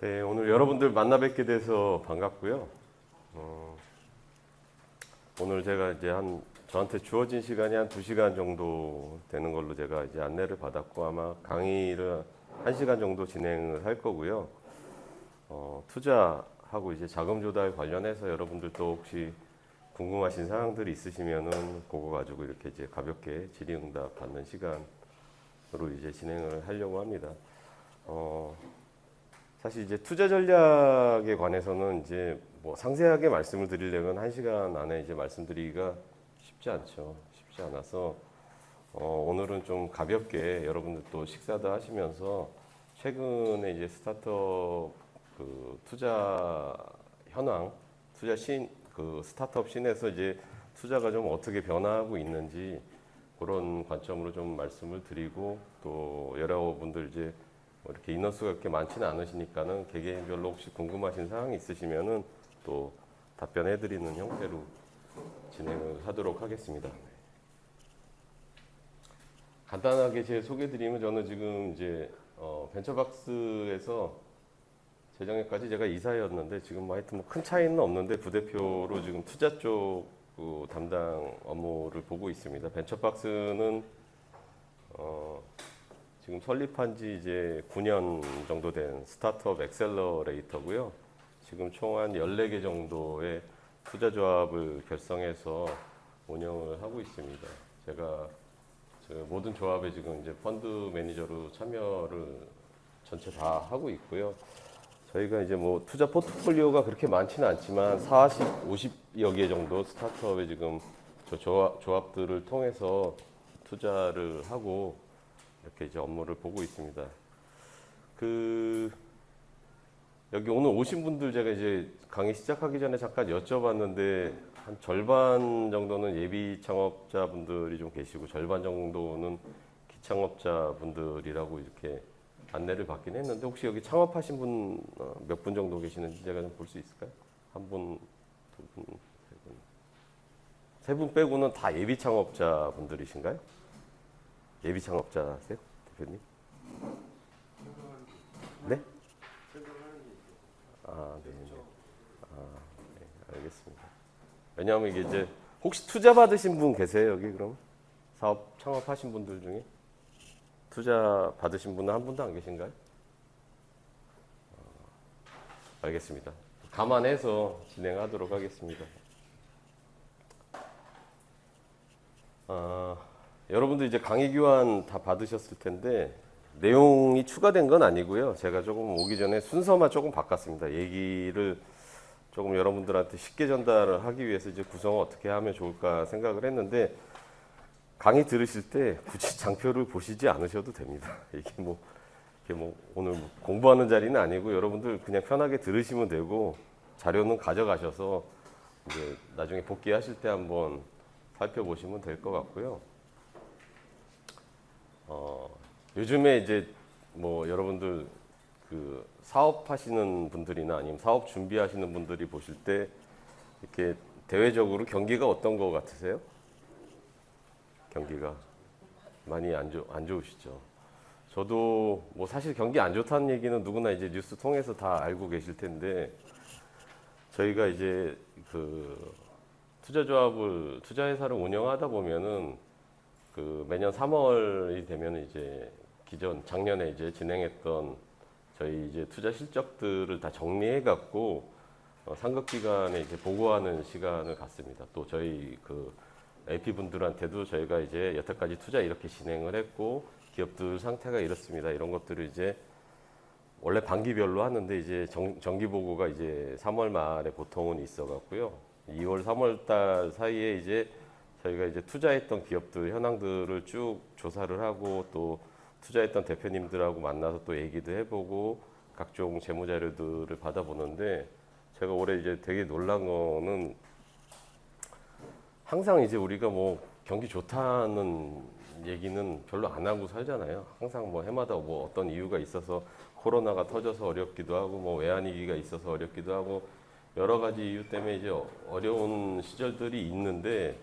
네, 오늘 여러분들 만나 뵙게 돼서 반갑고요. 오늘 제가 이제 저한테 주어진 시간이 한 2시간 정도 되는 걸로 제가 이제 안내를 받았고 아마 강의를 1시간 정도 진행을 할 거고요. 투자하고 이제 자금 조달 관련해서 여러분들 또 혹시 궁금하신 사항들이 있으시면은 그거 가지고 이렇게 이제 가볍게 질의응답 받는 시간으로 이제 진행을 하려고 합니다. 사실 이제 투자 전략에 관해서는 이제 뭐 상세하게 말씀을 드리려면 1시간 안에 이제 말씀드리기가 쉽지 않죠. 쉽지 않아서 오늘은 좀 가볍게 여러분들 또 식사도 하시면서 최근에 이제 스타트업 그 투자 현황, 스타트업 씬에서 이제 투자가 좀 어떻게 변화하고 있는지 그런 관점으로 좀 말씀을 드리고 또 여러분들 이제 뭐 이렇게 인원수가 그렇게 많지는 않으시니까는 개개인별로 혹시 궁금하신 사항이 있으시면은 또 답변해드리는 형태로 진행을 하도록 하겠습니다. 간단하게 제 소개드리면 저는 지금 이제 벤처박스에서 재작년까지 제가 이사였는데 지금 뭐 하여튼 뭐 큰 차이는 없는데 부대표로 지금 투자 쪽 담당 업무를 보고 있습니다. 벤처박스는 지금 설립한 지 이제 9년 정도 된 스타트업 엑셀러레이터고요. 지금 총 한 14개 정도의 투자 조합을 결성해서 운영을 하고 있습니다. 제가 모든 조합에 지금 이제 펀드 매니저로 참여를 전체 다 하고 있고요. 저희가 이제 뭐 투자 포트폴리오가 그렇게 많지는 않지만 40, 50여 개 정도 스타트업에 지금 저 조합들을 통해서 투자를 하고 이렇게 이제 업무를 보고 있습니다. 여기 오늘 오신 분들 제가 이제 강의 시작하기 전에 잠깐 여쭤봤는데 한 절반 정도는 예비 창업자분들이 좀 계시고 절반 정도는 기창업자분들이라고 이렇게 안내를 받긴 했는데 혹시 여기 창업하신 분 몇 분 정도 계시는지 제가 좀 볼 수 있을까요? 한 분, 두 분, 세 분. 세 분 빼고는 다 예비 창업자분들이신가요? 예비 창업자세요, 대표님? 네? 아, 네. 네, 알겠습니다. 왜냐하면 이게 이제 혹시 투자 받으신 분 계세요, 여기 그럼? 사업 창업하신 분들 중에? 투자 받으신 분은 한 분도 안 계신가요? 알겠습니다. 감안해서 진행하도록 하겠습니다. 여러분들 이제 강의 교환 다 받으셨을 텐데 내용이 추가된 건 아니고요. 제가 조금 오기 전에 순서만 조금 바꿨습니다. 얘기를 조금 여러분들한테 쉽게 전달을 하기 위해서 이제 구성을 어떻게 하면 좋을까 생각을 했는데 강의 들으실 때 굳이 장표를 보시지 않으셔도 됩니다. 이게 뭐 오늘 공부하는 자리는 아니고 여러분들 그냥 편하게 들으시면 되고 자료는 가져가셔서 이제 나중에 복귀하실 때 한번 살펴보시면 될 것 같고요. 요즘에 이제 뭐 여러분들 그 사업하시는 분들이나 아니면 사업 준비하시는 분들이 보실 때 이렇게 대외적으로 경기가 어떤 거 같으세요? 경기가 많이 안 좋으시죠? 저도 뭐 사실 경기 안 좋다는 얘기는 누구나 이제 뉴스 통해서 다 알고 계실 텐데 저희가 이제 그 투자회사를 운영하다 보면은 그 매년 3월이 되면 이제 작년에 이제 진행했던 저희 이제 투자 실적들을 다 정리해 갖고 상급 기관에 이제 보고하는 시간을 갖습니다. 또 저희 그 AP 분들한테도 저희가 이제 여태까지 투자 이렇게 진행을 했고 기업들 상태가 이렇습니다. 이런 것들을 이제 원래 반기별로 하는데 이제 정기 보고가 이제 3월 말에 보통은 있어 갖고요. 2월, 3월 달 사이에 이제 저희가 이제 투자했던 기업들 현황들을 쭉 조사를 하고 또 투자했던 대표님들하고 만나서 또 얘기도 해보고 각종 재무 자료들을 받아보는데 제가 올해 이제 되게 놀란 거는 항상 이제 우리가 뭐 경기 좋다는 얘기는 별로 안 하고 살잖아요. 항상 뭐 해마다 뭐 어떤 이유가 있어서 코로나가 터져서 어렵기도 하고 뭐 외환위기가 있어서 어렵기도 하고 여러 가지 이유 때문에 이제 어려운 시절들이 있는데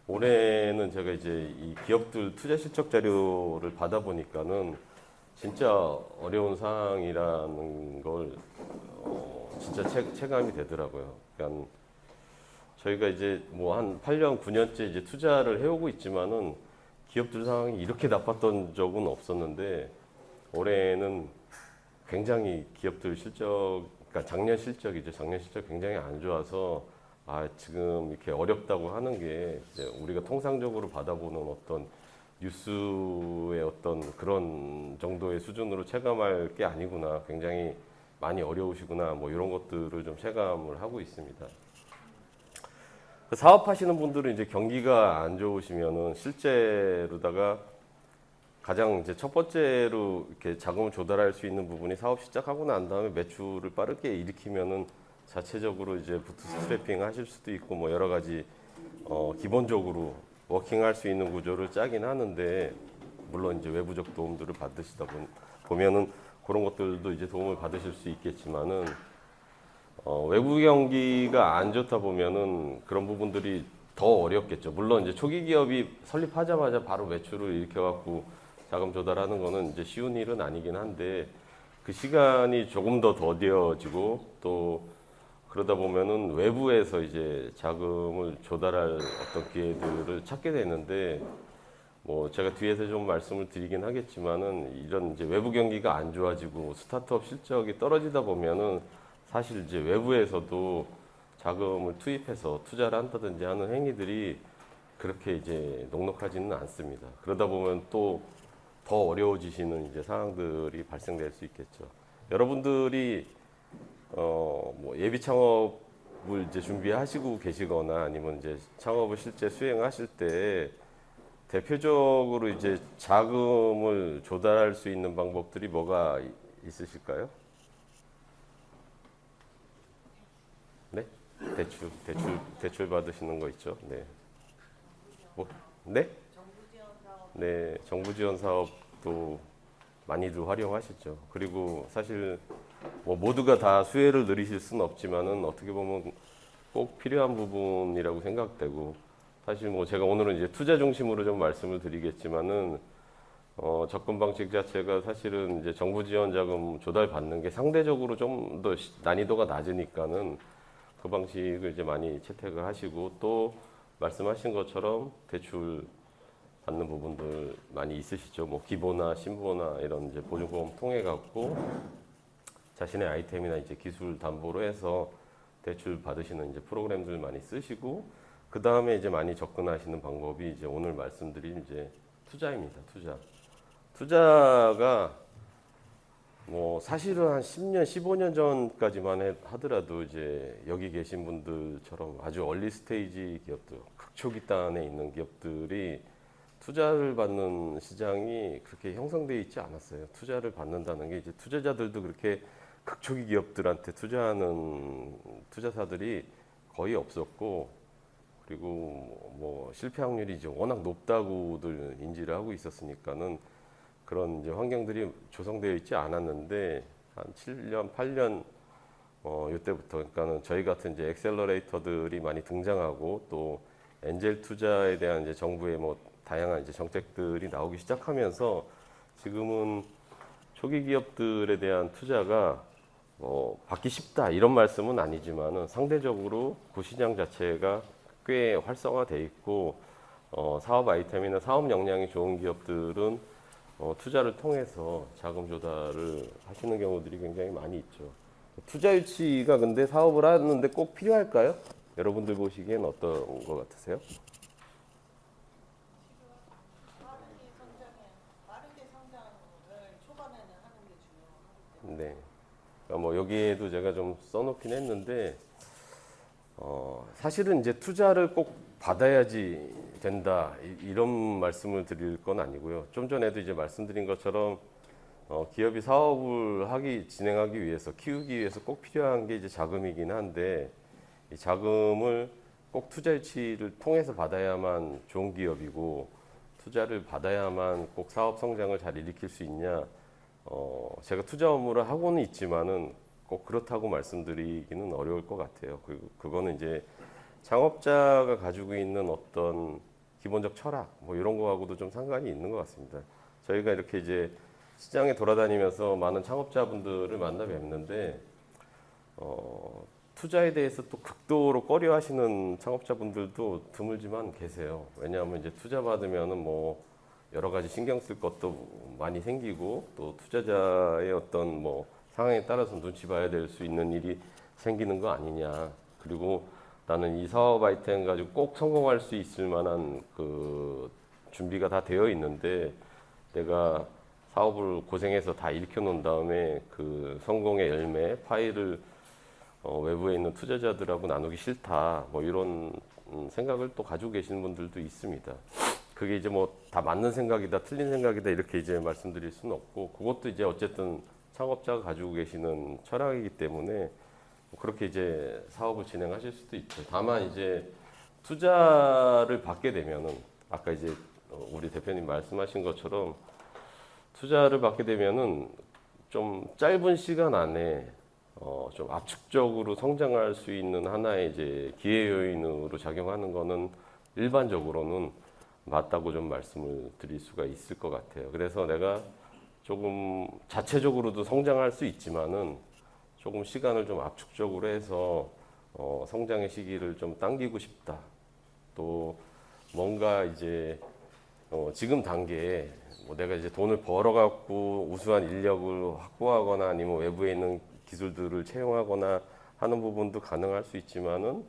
올해는 제가 이제 이 기업들 투자 실적 자료를 받아보니까는 진짜 어려운 상황이라는 걸 진짜 체감이 되더라고요. 그러니까 저희가 이제 뭐 한 8년, 9년째 이제 투자를 해오고 있지만은 기업들 상황이 이렇게 나빴던 적은 없었는데 올해는 굉장히 기업들 실적, 그러니까 작년 실적이죠. 작년 실적 굉장히 안 좋아서 지금 이렇게 어렵다고 하는 게 이제 우리가 통상적으로 받아보는 어떤 뉴스의 어떤 그런 정도의 수준으로 체감할 게 아니구나. 굉장히 많이 어려우시구나. 뭐 이런 것들을 좀 체감을 하고 있습니다. 사업하시는 분들은 이제 경기가 안 좋으시면은 실제로다가 가장 이제 첫 번째로 이렇게 자금을 조달할 수 있는 부분이 사업 시작하고 난 다음에 매출을 빠르게 일으키면은 자체적으로 이제 부트스트래핑 하실 수도 있고 뭐 여러 가지 기본적으로 워킹할 수 있는 구조를 짜긴 하는데 물론 이제 외부적 도움들을 받으시다 보면은 그런 것들도 이제 도움을 받으실 수 있겠지만은 외부 경기가 안 좋다 보면은 그런 부분들이 더 어렵겠죠. 물론 이제 초기 기업이 설립하자마자 바로 매출을 일으켜갖고 자금 조달하는 거는 이제 쉬운 일은 아니긴 한데 그 시간이 조금 더 더뎌지고 또 그러다 보면은 외부에서 이제 자금을 조달할 어떤 기회들을 찾게 되는데 뭐 제가 뒤에서 좀 말씀을 드리긴 하겠지만은 이런 이제 외부 경기가 안 좋아지고 스타트업 실적이 떨어지다 보면은 사실 이제 외부에서도 자금을 투입해서 투자를 한다든지 하는 행위들이 그렇게 이제 녹록하지는 않습니다. 그러다 보면 또 더 어려워지시는 이제 상황들이 발생될 수 있겠죠. 여러분들이 뭐 예비 창업을 이제 준비하시고 계시거나 아니면 이제 창업을 실제 수행하실 때 대표적으로 이제 자금을 조달할 수 있는 방법들이 뭐가 있으실까요? 네? 대출 받으시는 거 있죠? 네. 뭐, 네? 네, 정부 지원 사업도 많이들 활용하시죠. 그리고 사실 뭐 모두가 다 수혜를 누리실 수는 없지만은 어떻게 보면 꼭 필요한 부분이라고 생각되고 사실 뭐 제가 오늘은 이제 투자 중심으로 좀 말씀을 드리겠지만은 접근 방식 자체가 사실은 이제 정부 지원 자금 조달 받는 게 상대적으로 좀 더 난이도가 낮으니까는 그 방식을 이제 많이 채택을 하시고 또 말씀하신 것처럼 대출 받는 부분들 많이 있으시죠. 뭐 기보나 신보나 이런 이제 보증보험 통해 갖고 자신의 아이템이나 이제 기술 담보로 해서 대출 받으시는 이제 프로그램들 많이 쓰시고 그 다음에 이제 많이 접근하시는 방법이 이제 오늘 말씀드린 이제 투자입니다. 투자가 뭐 사실은 한 10년, 15년 전까지만 하더라도 이제 여기 계신 분들처럼 아주 얼리 스테이지 기업들, 극초기 단에 있는 기업들이 투자를 받는 시장이 그렇게 형성되어 있지 않았어요. 투자를 받는다는 게 이제 투자자들도 그렇게 극초기 기업들한테 투자하는 투자사들이 거의 없었고 그리고 뭐 실패 확률이 이제 워낙 높다고들 인지를 하고 있었으니까는 그런 이제 환경들이 조성되어 있지 않았는데 한 7년, 8년 이때부터 그러니까는 저희 같은 이제 엑셀러레이터들이 많이 등장하고 또 엔젤 투자에 대한 이제 정부의 뭐 다양한 이제 정책들이 나오기 시작하면서 지금은 초기 기업들에 대한 투자가 받기 쉽다 이런 말씀은 아니지만은 상대적으로 그 시장 자체가 꽤 활성화돼 있고 사업 아이템이나 사업 역량이 좋은 기업들은 투자를 통해서 자금 조달을 하시는 경우들이 굉장히 많이 있죠. 투자 유치가 근데 사업을 하는데 꼭 필요할까요? 여러분들 보시기엔 어떤 것 같으세요? 네. 그러니까 뭐 여기에도 제가 좀 써놓긴 했는데 사실은 이제 투자를 꼭 받아야지 된다 이런 말씀을 드릴 건 아니고요. 좀 전에도 이제 말씀드린 것처럼 기업이 사업을 진행하기 위해서 키우기 위해서 꼭 필요한 게 이제 자금이긴 한데 이 자금을 꼭 투자 유치를 통해서 받아야만 좋은 기업이고 투자를 받아야만 꼭 사업 성장을 잘 일으킬 수 있냐? 제가 투자 업무를 하고는 있지만은 꼭 그렇다고 말씀드리기는 어려울 것 같아요. 그거는 이제 창업자가 가지고 있는 어떤 기본적 철학 뭐 이런 거하고도 좀 상관이 있는 것 같습니다. 저희가 이렇게 이제 시장에 돌아다니면서 많은 창업자분들을 만나 뵙는데 투자에 대해서 또 극도로 꺼려 하시는 창업자분들도 드물지만 계세요. 왜냐하면 이제 투자 받으면은 뭐 여러 가지 신경 쓸 것도 많이 생기고 또 투자자의 어떤 뭐 상황에 따라서 눈치 봐야 될 수 있는 일이 생기는 거 아니냐. 그리고 나는 이 사업 아이템 가지고 꼭 성공할 수 있을 만한 그 준비가 다 되어 있는데 내가 사업을 고생해서 다 일으켜 놓은 다음에 그 성공의 열매 파일을 외부에 있는 투자자들하고 나누기 싫다. 뭐 이런 생각을 또 가지고 계시는 분들도 있습니다. 그게 이제 뭐 다 맞는 생각이다, 틀린 생각이다 이렇게 이제 말씀드릴 수는 없고 그것도 이제 어쨌든 창업자가 가지고 계시는 철학이기 때문에 그렇게 이제 사업을 진행하실 수도 있죠. 다만 이제 투자를 받게 되면은 아까 이제 우리 대표님 말씀하신 것처럼 투자를 받게 되면은 좀 짧은 시간 안에 좀 압축적으로 성장할 수 있는 하나의 이제 기회 요인으로 작용하는 거는 일반적으로는 맞다고 좀 말씀을 드릴 수가 있을 것 같아요. 그래서 내가 조금 자체적으로도 성장할 수 있지만은 조금 시간을 좀 압축적으로 해서 성장의 시기를 좀 당기고 싶다. 또 뭔가 이제 지금 단계에 뭐 내가 이제 돈을 벌어갖고 우수한 인력을 확보하거나 아니면 외부에 있는 기술들을 채용하거나 하는 부분도 가능할 수 있지만은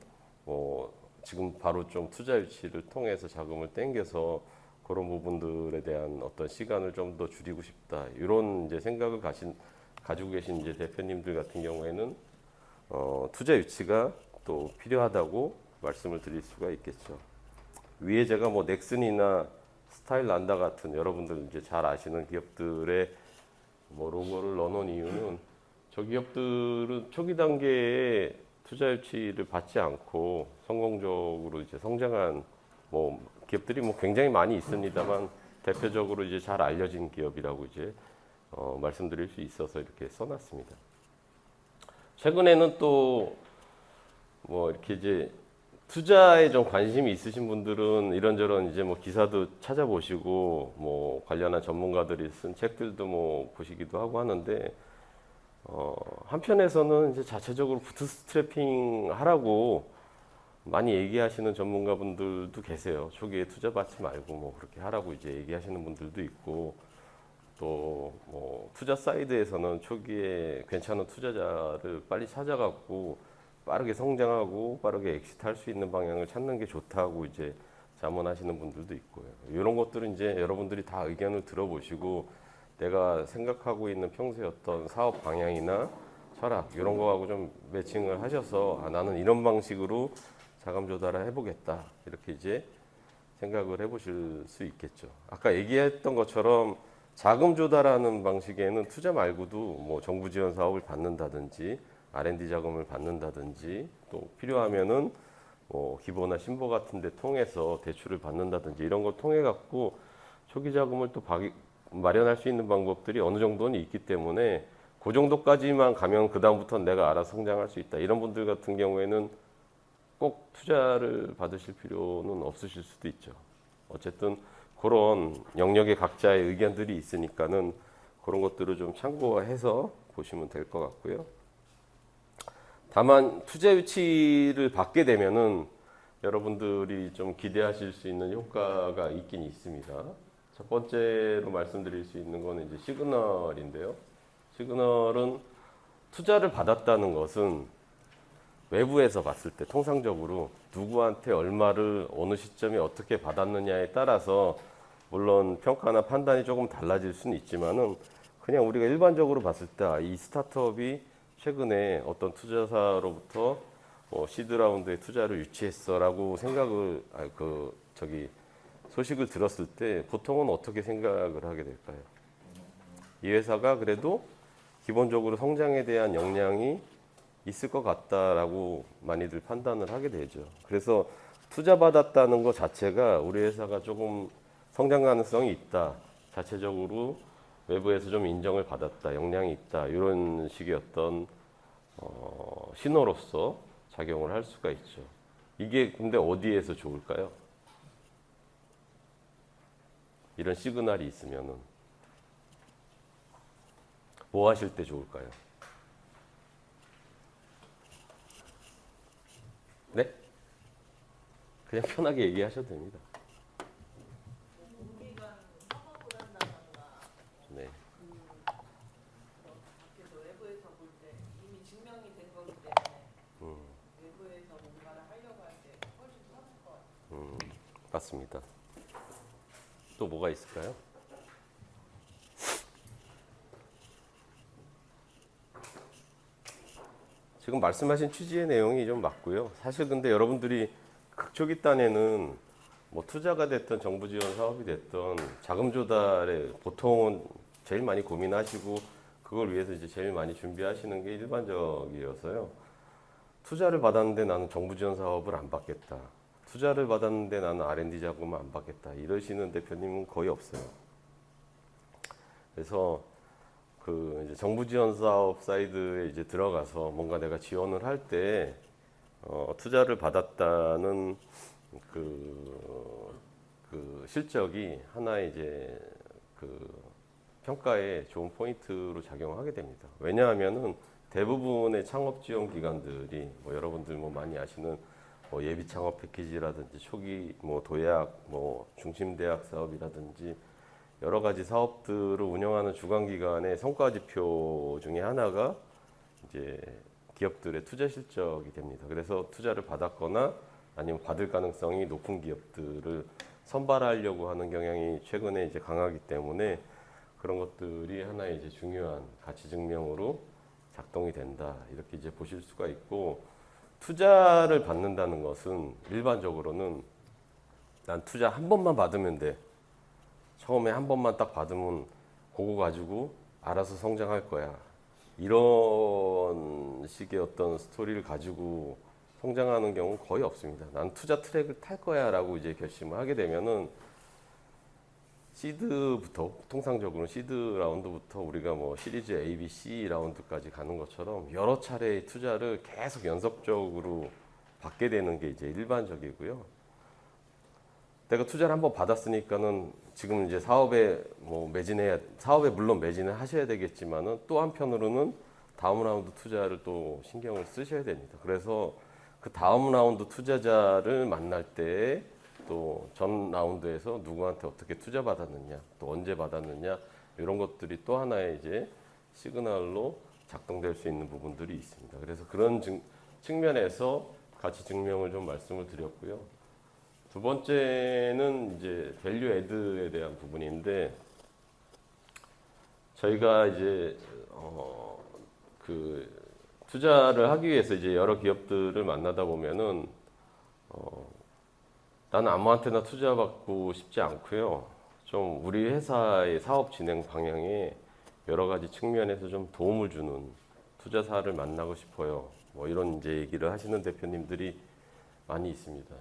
지금 바로 좀 투자 유치를 통해서 자금을 땡겨서 그런 부분들에 대한 어떤 시간을 좀 더 줄이고 싶다. 이런 이제 생각을 가지고 계신 이제 대표님들 같은 경우에는 투자 유치가 또 필요하다고 말씀을 드릴 수가 있겠죠. 위에 제가 뭐 넥슨이나 스타일란다 같은 여러분들 이제 잘 아시는 기업들의 뭐 로고를 넣어놓은 이유는 저 기업들은 초기 단계에 투자 유치를 받지 않고 성공적으로 이제 성장한 뭐 기업들이 뭐 굉장히 많이 있습니다만 대표적으로 이제 잘 알려진 기업이라고 이제 말씀드릴 수 있어서 이렇게 써놨습니다. 최근에는 또 뭐 이렇게 이제 투자에 좀 관심이 있으신 분들은 이런저런 이제 뭐 기사도 찾아보시고 뭐 관련한 전문가들이 쓴 책들도 뭐 보시기도 하고 하는데 한편에서는 이제 자체적으로 부트스트래핑 하라고 많이 얘기하시는 전문가분들도 계세요. 초기에 투자 받지 말고 뭐 그렇게 하라고 이제 얘기하시는 분들도 있고 또 뭐 투자 사이드에서는 초기에 괜찮은 투자자를 빨리 찾아갖고 빠르게 성장하고 빠르게 엑시트할 수 있는 방향을 찾는 게 좋다고 이제 자문하시는 분들도 있고요. 이런 것들은 이제 여러분들이 다 의견을 들어보시고 내가 생각하고 있는 평소의 어떤 사업 방향이나 철학 이런 거하고 좀 매칭을 하셔서 나는 이런 방식으로 자금 조달을 해보겠다 이렇게 이제 생각을 해보실 수 있겠죠. 아까 얘기했던 것처럼 자금 조달하는 방식에는 투자 말고도 뭐 정부 지원 사업을 받는다든지 R&D 자금을 받는다든지 또 필요하면은 뭐 기보나 신보 같은 데 통해서 대출을 받는다든지 이런 걸 통해 갖고 초기 자금을 또 마련할 수 있는 방법들이 어느 정도는 있기 때문에 그 정도까지만 가면 그 다음부터는 내가 알아서 성장할 수 있다. 이런 분들 같은 경우에는 꼭 투자를 받으실 필요는 없으실 수도 있죠. 어쨌든 그런 영역의 각자의 의견들이 있으니까는 그런 것들을 좀 참고해서 보시면 될 것 같고요. 다만 투자 유치를 받게 되면은 여러분들이 좀 기대하실 수 있는 효과가 있긴 있습니다. 첫 번째로 말씀드릴 수 있는 거는 이제 시그널인데요. 시그널은 투자를 받았다는 것은 외부에서 봤을 때 통상적으로 누구한테 얼마를 어느 시점에 어떻게 받았느냐에 따라서 물론 평가나 판단이 조금 달라질 수는 있지만은 그냥 우리가 일반적으로 봤을 때 이 스타트업이 최근에 어떤 투자사로부터 시드 라운드에 투자를 유치했어라고 생각을 소식을 들었을 때 보통은 어떻게 생각을 하게 될까요? 이 회사가 그래도 기본적으로 성장에 대한 역량이 있을 것 같다라고 많이들 판단을 하게 되죠. 그래서 투자 받았다는 것 자체가 우리 회사가 조금 성장 가능성이 있다. 자체적으로 외부에서 좀 인정을 받았다. 역량이 있다. 이런 식의 어떤 신호로서 작용을 할 수가 있죠. 이게 근데 어디에서 좋을까요? 이런 시그널이 있으면은 뭐 하실 때 좋을까요? 네? 그냥 편하게 얘기하셔도 됩니다. 공기관 협업을 한다거나 네. 밖에서 외부에서 볼 때 이미 증명이 된 거기 때문에 외부에서 뭔가를 하려고 할 때 훨씬 편할 것 같아요. 맞습니다. 또 뭐가 있을까요? 지금 말씀하신 취지의 내용이 좀 맞고요. 사실 근데 여러분들이 극초기 단에는 뭐 투자가 됐든 정부 지원 사업이 됐든 자금 조달에 보통은 제일 많이 고민하시고 그걸 위해서 이제 제일 많이 준비하시는 게 일반적이어서요. 투자를 받았는데 나는 정부 지원 사업을 안 받겠다. 투자를 받았는데 나는 R&D 자금을 안 받겠다. 이러시는 대표님은 거의 없어요. 그래서 그 이제 정부 지원 사업 사이드에 이제 들어가서 뭔가 내가 지원을 할 때 투자를 받았다는 그 실적이 하나의 이제 그 평가에 좋은 포인트로 작용하게 됩니다. 왜냐하면은 대부분의 창업 지원 기관들이 뭐 여러분들 뭐 많이 아시는 뭐 예비 창업 패키지라든지 초기 뭐 도약 뭐 중심 대학 사업이라든지 여러 가지 사업들을 운영하는 주관 기관의 성과 지표 중에 하나가 이제 기업들의 투자 실적이 됩니다. 그래서 투자를 받았거나 아니면 받을 가능성이 높은 기업들을 선발하려고 하는 경향이 최근에 이제 강하기 때문에 그런 것들이 하나의 이제 중요한 가치 증명으로 작동이 된다. 이렇게 이제 보실 수가 있고 투자를 받는다는 것은 일반적으로는 난 투자 한 번만 받으면 돼. 처음에 한 번만 딱 받으면 그거 가지고 알아서 성장할 거야. 이런 식의 어떤 스토리를 가지고 성장하는 경우는 거의 없습니다. 난 투자 트랙을 탈 거야 라고 이제 결심을 하게 되면은 시드부터 통상적으로 시드 라운드부터 우리가 뭐 시리즈 A, B, C 라운드까지 가는 것처럼 여러 차례의 투자를 계속 연속적으로 받게 되는 게 이제 일반적이고요. 내가 투자를 한번 받았으니까는 지금 이제 사업에 물론 매진을 하셔야 되겠지만은 또 한편으로는 다음 라운드 투자를 또 신경을 쓰셔야 됩니다. 그래서 그 다음 라운드 투자자를 만날 때 또 전 라운드에서 누구한테 어떻게 투자 받았느냐, 또 언제 받았느냐 이런 것들이 또 하나의 이제 시그널로 작동될 수 있는 부분들이 있습니다. 그래서 그런 측면에서 가치 증명을 좀 말씀을 드렸고요. 두 번째는 이제 밸류 애드에 대한 부분인데 저희가 이제 그 투자를 하기 위해서 이제 여러 기업들을 만나다 보면은 나는 아무한테나 투자받고 싶지 않고요. 좀 우리 회사의 사업 진행 방향에 여러 가지 측면에서 좀 도움을 주는 투자사를 만나고 싶어요. 뭐 이런 이제 얘기를 하시는 대표님들이 많이 있습니다.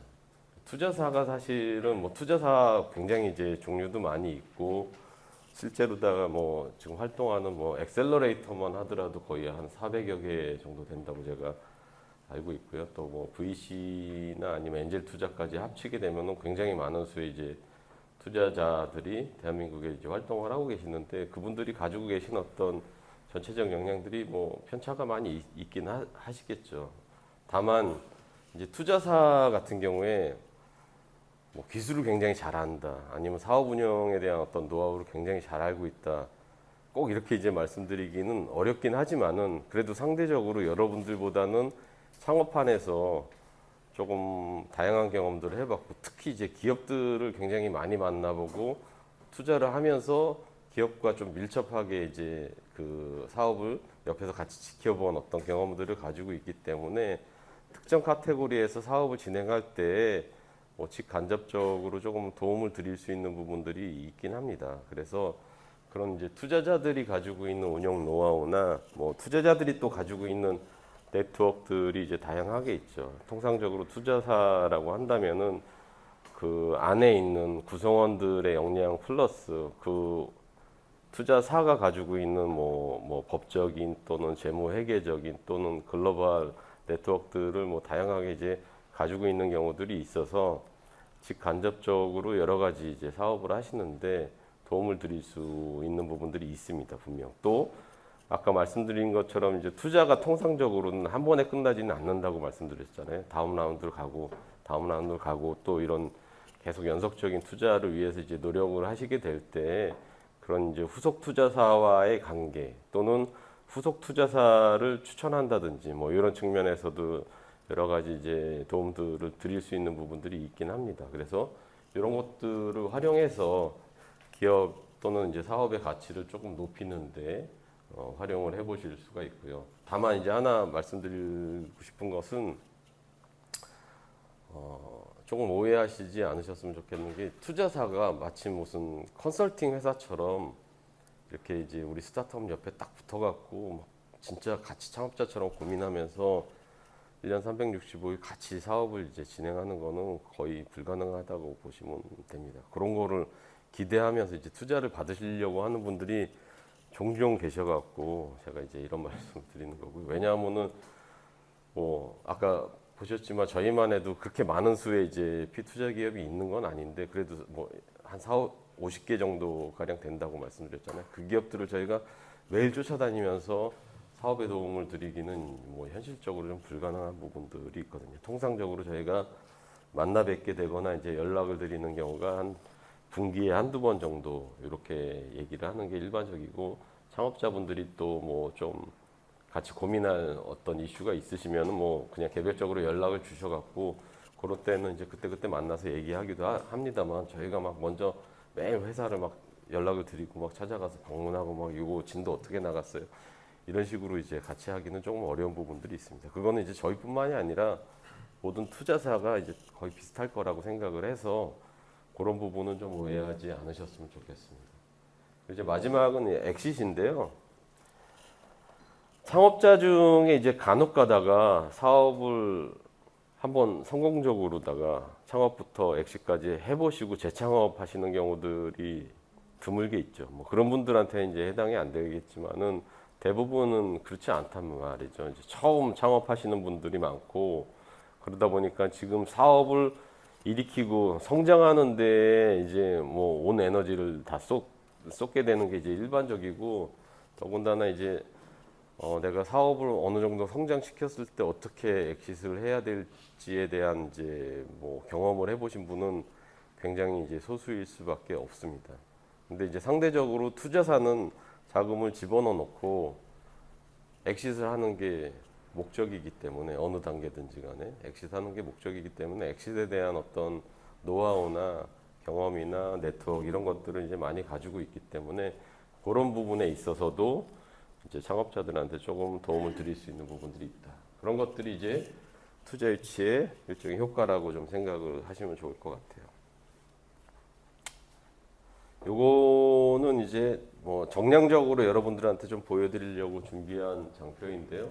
투자사가 사실은 뭐 투자사 굉장히 이제 종류도 많이 있고 실제로다가 뭐 지금 활동하는 뭐 엑셀러레이터만 하더라도 거의 한 400여 개 정도 된다고 제가 알고 있고요. 또 뭐 VC나 아니면 엔젤 투자까지 합치게 되면은 굉장히 많은 수의 이제 투자자들이 대한민국에 이제 활동을 하고 계시는데 그분들이 가지고 계신 어떤 전체적 역량들이 뭐 편차가 많이 있긴 하시겠죠. 다만 이제 투자사 같은 경우에 뭐 기술을 굉장히 잘한다, 아니면 사업 운영에 대한 어떤 노하우를 굉장히 잘 알고 있다. 꼭 이렇게 이제 말씀드리기는 어렵긴 하지만은 그래도 상대적으로 여러분들보다는 창업판에서 조금 다양한 경험들을 해봤고 특히 이제 기업들을 굉장히 많이 만나보고 투자를 하면서 기업과 좀 밀접하게 이제 그 사업을 옆에서 같이 지켜본 어떤 경험들을 가지고 있기 때문에 특정 카테고리에서 사업을 진행할 때 뭐 직간접적으로 조금 도움을 드릴 수 있는 부분들이 있긴 합니다. 그래서 그런 이제 투자자들이 가지고 있는 운영 노하우나 뭐 투자자들이 또 가지고 있는 네트워크들이 이제 다양하게 있죠. 통상적으로 투자사라고 한다면은 그 안에 있는 구성원들의 역량 플러스 그 투자사가 가지고 있는 뭐 법적인 또는 재무 회계적인 또는 글로벌 네트워크들을 뭐 다양하게 이제 가지고 있는 경우들이 있어서 직간접적으로 여러 가지 이제 사업을 하시는데 도움을 드릴 수 있는 부분들이 있습니다. 분명. 또 아까 말씀드린 것처럼 이제 투자가 통상적으로는 한 번에 끝나지는 않는다고 말씀드렸잖아요. 다음 라운드를 가고 다음 라운드를 가고 또 이런 계속 연속적인 투자를 위해서 이제 노력을 하시게 될 때 그런 이제 후속 투자사와의 관계 또는 후속 투자사를 추천한다든지 뭐 이런 측면에서도 여러 가지 이제 도움들을 드릴 수 있는 부분들이 있긴 합니다. 그래서 이런 것들을 활용해서 기업 또는 이제 사업의 가치를 조금 높이는데 활용을 해보실 수가 있고요. 다만 이제 하나 말씀드리고 싶은 것은 조금 오해하시지 않으셨으면 좋겠는 게 투자사가 마치 무슨 컨설팅 회사처럼 이렇게 이제 우리 스타트업 옆에 딱 붙어갖고 막 진짜 같이 창업자처럼 고민하면서 1년 365일 같이 사업을 이제 진행하는 거는 거의 불가능하다고 보시면 됩니다. 그런 거를 기대하면서 이제 투자를 받으시려고 하는 분들이 종종 계셔갖고 제가 이제 이런 말씀을 드리는 거고요. 왜냐하면은 뭐 아까 보셨지만 저희만 해도 그렇게 많은 수의 이제 피투자 기업이 있는 건 아닌데 그래도 뭐 한 50개 정도 가량 된다고 말씀드렸잖아요. 그 기업들을 저희가 매일 쫓아다니면서 사업에 도움을 드리기는 뭐 현실적으로 좀 불가능한 부분들이 있거든요. 통상적으로 저희가 만나 뵙게 되거나 이제 연락을 드리는 경우가 한 분기에 한두 번 정도 이렇게 얘기를 하는 게 일반적이고 창업자분들이 또 뭐 좀 같이 고민할 어떤 이슈가 있으시면은 뭐 그냥 개별적으로 연락을 주셔갖고 그럴 때는 이제 그때 만나서 얘기하기도 합니다만 저희가 막 먼저 매일 회사를 막 연락을 드리고 막 찾아가서 방문하고 막 이거 진도 어떻게 나갔어요 이런 식으로 이제 같이 하기는 조금 어려운 부분들이 있습니다. 그거는 이제 저희뿐만이 아니라 모든 투자사가 이제 거의 비슷할 거라고 생각을 해서 그런 부분은 좀 오해하지 않으셨으면 좋겠습니다. 이제 마지막은 엑싯인데요. 창업자 중에 이제 간혹 가다가 사업을 한번 성공적으로다가 창업부터 엑싯까지 해보시고 재창업 하시는 경우들이 드물게 있죠. 뭐 그런 분들한테 이제 해당이 안 되겠지만은 대부분은 그렇지 않단 말이죠. 이제 처음 창업하시는 분들이 많고 그러다 보니까 지금 사업을 일으키고 성장하는데 이제 뭐 온 에너지를 다 쏟게 되는 게 이제 일반적이고 더군다나 이제 내가 사업을 어느 정도 성장시켰을 때 어떻게 엑싯을 해야 될지에 대한 이제 뭐 경험을 해보신 분은 굉장히 이제 소수일 수밖에 없습니다. 근데 이제 상대적으로 투자사는 자금을 집어넣어 놓고 엑싯을 하는 게 목적이기 때문에 어느 단계든지 간에 엑싯하는 게 목적이기 때문에 엑싯에 대한 어떤 노하우나 경험이나 네트워크 이런 것들을 이제 많이 가지고 있기 때문에 그런 부분에 있어서도 이제 창업자들한테 조금 도움을 드릴 수 있는 부분들이 있다. 그런 것들이 이제 투자 유치의 일종의 효과라고 좀 생각을 하시면 좋을 것 같아요. 요거는 이제 뭐 정량적으로 여러분들한테 좀 보여드리려고 준비한 장표인데요.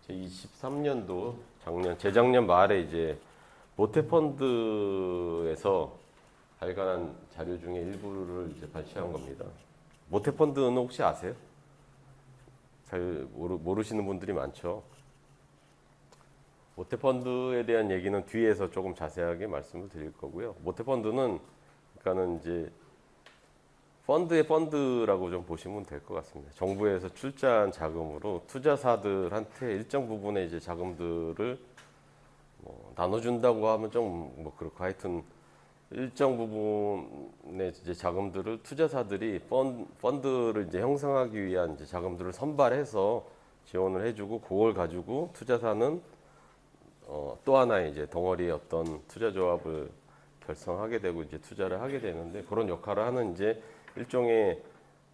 23년도 재작년 말에 이제 모태펀드에서 발간한 자료 중에 일부를 이제 발췌한 겁니다. 모태펀드는 혹시 아세요? 잘 모르시는 분들이 많죠. 모태펀드에 대한 얘기는 뒤에서 조금 자세하게 말씀을 드릴 거고요. 모태펀드는 그러니까는 이제 펀드의 펀드라고 좀 보시면 될 것 같습니다. 정부에서 출자한 자금으로 투자사들한테 일정 부분의 이제 자금들을 뭐 나눠준다고 하면 좀 뭐 그렇고 하여튼 일정 부분의 이제 자금들을 투자사들이 펀드를 이제 형성하기 위한 이제 자금들을 선발해서 지원을 해주고 그걸 가지고 투자사는 또 하나의 이제 덩어리의 어떤 투자 조합을 결성하게 되고 이제 투자를 하게 되는데 그런 역할을 하는 이제 일종의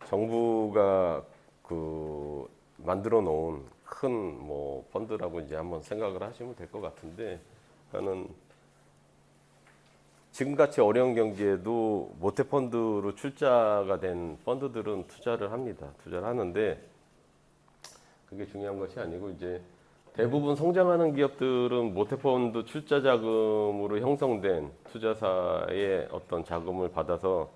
정부가 그 만들어 놓은 큰 뭐 펀드라고 이제 한번 생각을 하시면 될 것 같은데, 그러니까는 지금같이 어려운 경기에도 모태 펀드로 출자가 된 펀드들은 투자를 합니다. 투자를 하는데 그게 중요한 것이 아니고 이제 대부분 성장하는 기업들은 모태 펀드 출자 자금으로 형성된 투자사의 어떤 자금을 받아서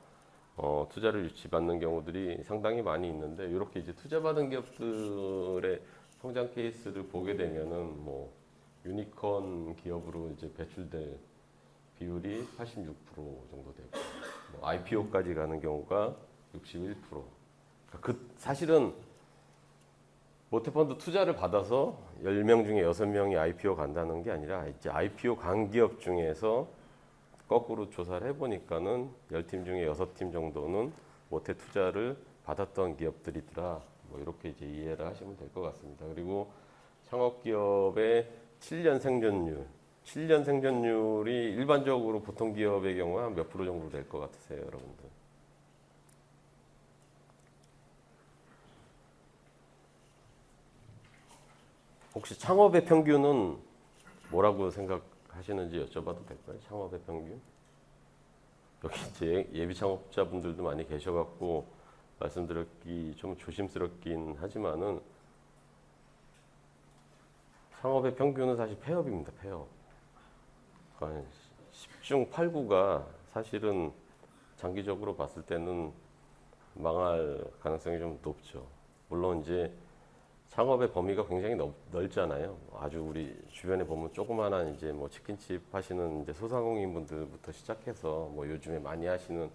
투자를 유치받는 경우들이 상당히 많이 있는데, 이렇게 이제 투자받은 기업들의 성장 케이스를 보게 되면은 뭐 유니콘 기업으로 이제 배출될 비율이 86% 정도 되고, 뭐 IPO까지 가는 경우가 61%. 그러니까 사실은 모태펀드 투자를 받아서 10명 중에 6명이 IPO 간다는 게 아니라 이제 IPO 간 기업 중에서 거꾸로 조사를 해보니까는 10팀 중에 6팀 정도는 모태 투자를 받았던 기업들이더라. 뭐 이렇게 이제 이해를 하시면 될 것 같습니다. 그리고 창업 기업의 7년 생존율, 7년 생존율이 일반적으로 보통 기업의 경우 한 몇 프로 정도 될 것 같으세요, 여러분들? 혹시 창업의 평균은 뭐라고 생각하시는지 여쭤봐도 될까요? 창업의 평균? 여기 이제 예비 창업자분들도 많이 계셔갖고 말씀드렸기 좀 조심스럽긴 하지만은 창업의 평균은 사실 폐업입니다. 폐업. 한 10중 8구가 사실은 장기적으로 봤을 때는 망할 가능성이 좀 높죠. 물론 이제 창업의 범위가 굉장히 넓잖아요. 아주 우리 주변에 보면 조그마한 이제 뭐 치킨집 하시는 이제 소상공인분들부터 시작해서 뭐 요즘에 많이 하시는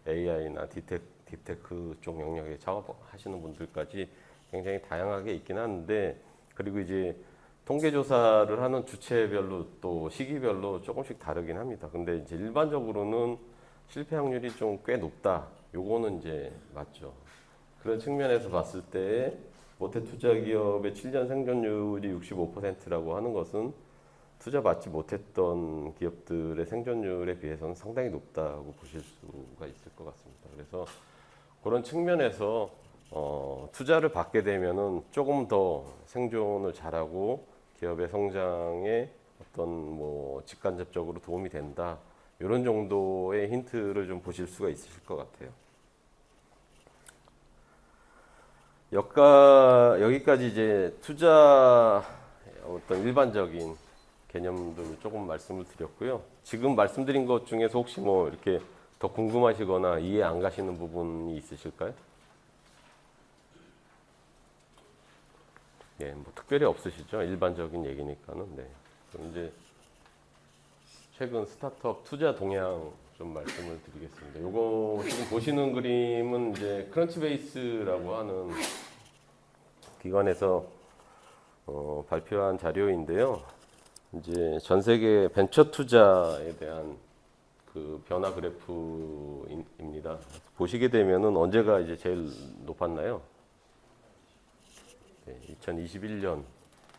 AI나 딥테크 쪽 영역에 작업하시는 분들까지 굉장히 다양하게 있긴 한데, 그리고 이제 통계조사를 하는 주체별로 또 시기별로 조금씩 다르긴 합니다. 근데 이제 일반적으로는 실패 확률이 좀 꽤 높다. 요거는 이제 맞죠. 그런 측면에서 봤을 때 모태 투자 기업의 7년 생존율이 65%라고 하는 것은 투자 받지 못했던 기업들의 생존율에 비해서는 상당히 높다고 보실 수가 있을 것 같습니다. 그래서 그런 측면에서 투자를 받게 되면은 조금 더 생존을 잘하고 기업의 성장에 어떤 뭐 직간접적으로 도움이 된다. 이런 정도의 힌트를 좀 보실 수가 있으실 것 같아요. 여기까지 이제 투자 어떤 일반적인 개념들을 조금 말씀을 드렸고요. 지금 말씀드린 것 중에서 혹시 뭐 이렇게 더 궁금하시거나 이해 안 가시는 부분이 있으실까요? 예, 뭐 특별히 없으시죠? 일반적인 얘기니까는. 네. 그럼 이제 최근 스타트업 투자 동향 좀 말씀을 드리겠습니다. 요거 지금 보시는 그림은 이제 크런치베이스라고 하는 기관에서 발표한 자료인데요. 이제 전 세계 벤처 투자에 대한 그 변화 그래프입니다. 보시게 되면은 언제가 이제 제일 높았나요? 네, 2021년.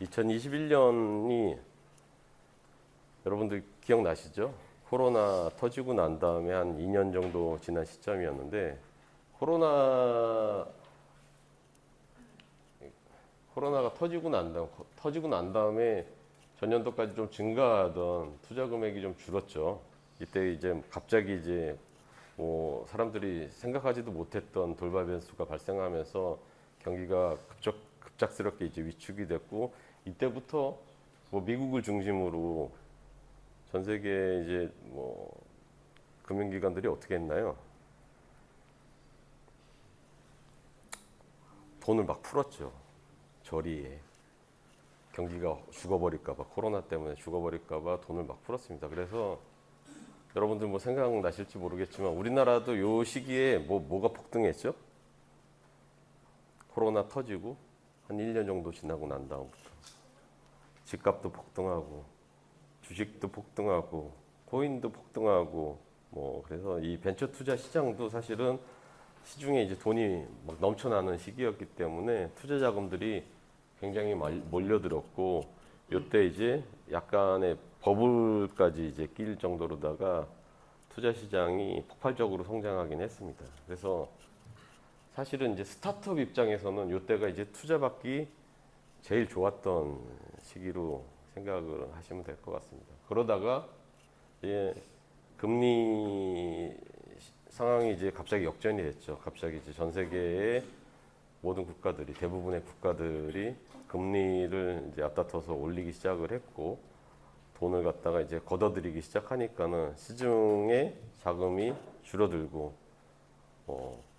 2021년이 여러분들 기억나시죠? 코로나 터지고 난 다음에 한 2년 정도 지난 시점이었는데 코로나가 터지고 난 다음에 전년도까지 좀 증가하던 투자 금액이 좀 줄었죠. 이때 이제 갑자기 이제 뭐 사람들이 생각하지도 못했던 돌발 변수가 발생하면서 경기가 급작스럽게 이제 위축이 됐고, 이때부터 뭐 미국을 중심으로 전 세계 이제 뭐 금융기관들이 어떻게 했나요? 돈을 막 풀었죠. 저리에. 경기가 죽어버릴까봐, 코로나 때문에 죽어버릴까봐 돈을 막 풀었습니다. 그래서 여러분들 뭐 생각나실지 모르겠지만 우리나라도 요 시기에 뭐가 폭등했죠? 코로나 터지고 한 1년 정도 지나고 난 다음부터 집값도 폭등하고 주식도 폭등하고 코인도 폭등하고 뭐 그래서 이 벤처 투자 시장도 사실은 시중에 이제 돈이 막 넘쳐나는 시기였기 때문에 투자 자금들이 굉장히 몰려들었고, 이때 이제 약간의 버블까지 이제 낄 정도로다가 투자 시장이 폭발적으로 성장하긴 했습니다. 그래서 사실은 이제 스타트업 입장에서는 이때가 이제 투자 받기 제일 좋았던 시기로 생각을 하시면 될 것 같습니다. 그러다가 이제 금리 상황이 이제 갑자기 역전이 됐죠. 갑자기 이제 전 세계의 모든 국가들이, 대부분의 국가들이 금리를 이제 앞다퉈서 올리기 시작을 했고, 돈을 갖다가 이제 걷어들이기 시작하니까는 시중에 자금이 줄어들고,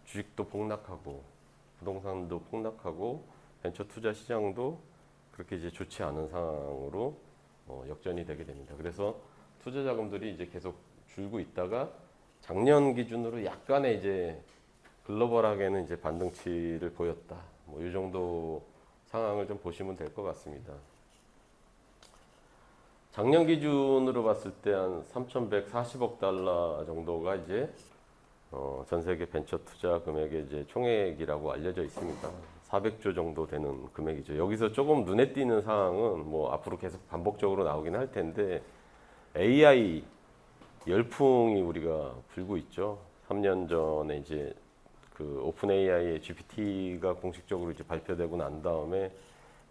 주식도 폭락하고, 부동산도 폭락하고, 벤처 투자 시장도 그렇게 이제 좋지 않은 상황으로 역전이 되게 됩니다. 그래서 투자 자금들이 이제 계속 줄고 있다가 작년 기준으로 약간의 이제 글로벌하게는 이제 반등치를 보였다. 뭐 이 정도 상황을 좀 보시면 될 것 같습니다. 작년 기준으로 봤을 때 한 3,140억 달러 정도가 이제 전 세계 벤처 투자 금액의 이제 총액이라고 알려져 있습니다. 400조 정도 되는 금액이죠. 여기서 조금 눈에 띄는 사항은 뭐 앞으로 계속 반복적으로 나오긴 할 텐데 AI 열풍이 우리가 불고 있죠. 3년 전에 이제 그 오픈 AI의 GPT가 공식적으로 이제 발표되고 난 다음에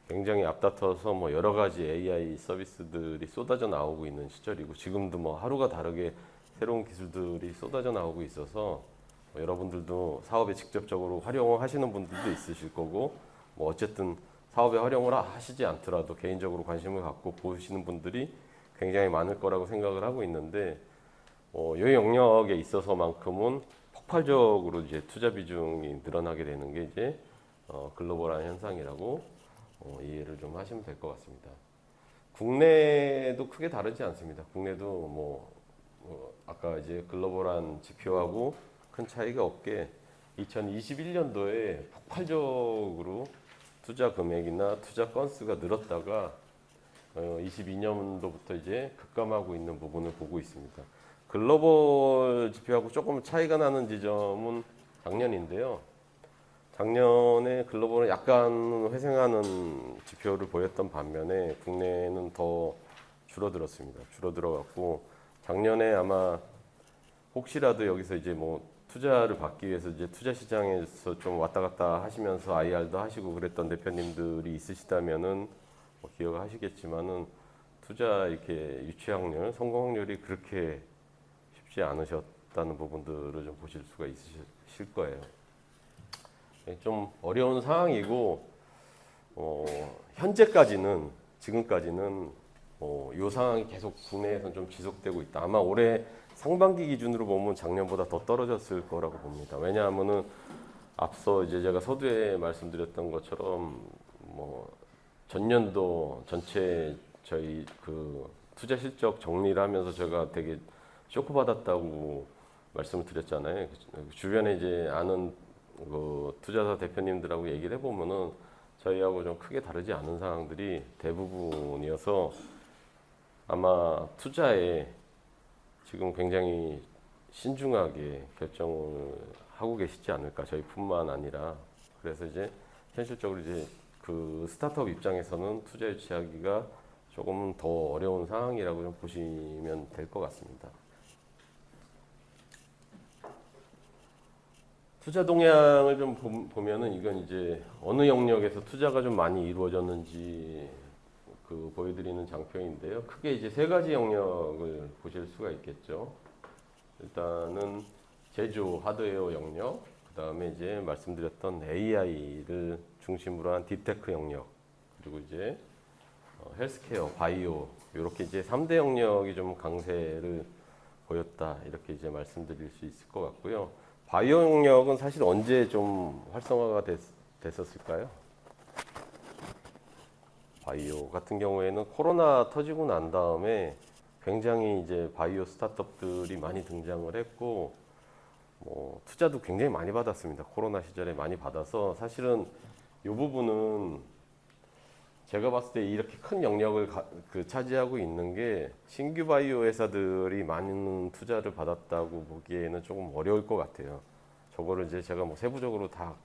굉장히 앞다퉈서 뭐 여러 가지 AI 서비스들이 쏟아져 나오고 있는 시절이고 지금도 뭐 하루가 다르게 새로운 기술들이 쏟아져 나오고 있어서 뭐 여러분들도 사업에 직접적으로 활용하시는 분들도 있으실 거고 뭐 어쨌든 사업에 활용을 하시지 않더라도 개인적으로 관심을 갖고 보시는 분들이 굉장히 많을 거라고 생각을 하고 있는데 이 영역에 있어서만큼은 폭발적으로 이제 투자 비중이 늘어나게 되는 게 이제 글로벌한 현상이라고 이해를 좀 하시면 될 것 같습니다. 국내도 크게 다르지 않습니다. 국내도 아까 이제 글로벌한 지표하고 큰 차이가 없게 2021년도에 폭발적으로 투자 금액이나 투자 건수가 늘었다가 22년도부터 이제 급감하고 있는 부분을 보고 있습니다. 글로벌 지표하고 조금 차이가 나는 지점은 작년인데요. 작년에 글로벌은 약간 회생하는 지표를 보였던 반면에 국내는 더 줄어들었습니다. 줄어들어갖고 작년에 아마 혹시라도 여기서 이제 뭐 투자를 받기 위해서 이제 투자 시장에서 좀 왔다 갔다 하시면서 IR도 하시고 그랬던 대표님들이 있으시다면은 뭐 기억을 하시겠지만은 투자 이렇게 유치 확률, 성공 확률이 그렇게 쉽지 않으셨다는 부분들을 좀 보실 수가 있으실 거예요. 좀 어려운 상황이고 현재까지는 지금까지는 이 상황이 계속 국내에서는 좀 지속되고 있다. 아마 올해 상반기 기준으로 보면 작년보다 더 떨어졌을 거라고 봅니다. 왜냐하면은 앞서 이제 제가 서두에 말씀드렸던 것처럼 뭐 전년도 전체 저희 그 투자 실적 정리를 하면서 제가 되게 쇼크 받았다고 말씀을 드렸잖아요. 주변에 이제 아는 그 투자사 대표님들하고 얘기를 해보면은 저희하고 좀 크게 다르지 않은 상황들이 대부분이어서 아마 투자에 지금 굉장히 신중하게 결정을 하고 계시지 않을까 저희뿐만 아니라 그래서 이제 현실적으로 이제 그 스타트업 입장에서는 투자 유치하기가 조금 더 어려운 상황이라고 좀 보시면 될 것 같습니다. 투자 동향을 좀 보면은 이건 이제 어느 영역에서 투자가 좀 많이 이루어졌는지 그 보여드리는 장표인데요. 크게 이제 세 가지 영역을 보실 수가 있겠죠. 일단은 제조 하드웨어 영역, 그 다음에 이제 말씀드렸던 AI를 중심으로 한 딥테크 영역, 그리고 이제 헬스케어, 바이오 이렇게 이제 3대 영역이 좀 강세를 보였다 이렇게 이제 말씀드릴 수 있을 것 같고요. 바이오 영역은 사실 언제 좀 활성화가 됐었을까요? 바이오 같은 경우에는 코로나 터지고 난 다음에 굉장히 이제 바이오 스타트업들이 많이 등장을 했고 뭐 투자도 굉장히 많이 받았습니다. 코로나 시절에 많이 받아서 사실은 이 부분은 제가 봤을 때 이렇게 큰 영역을 차지하고 있는 게 신규 바이오 회사들이 많은 투자를 받았다고 보기에는 조금 어려울 것 같아요. 저거를 이제 제가 뭐 세부적으로 다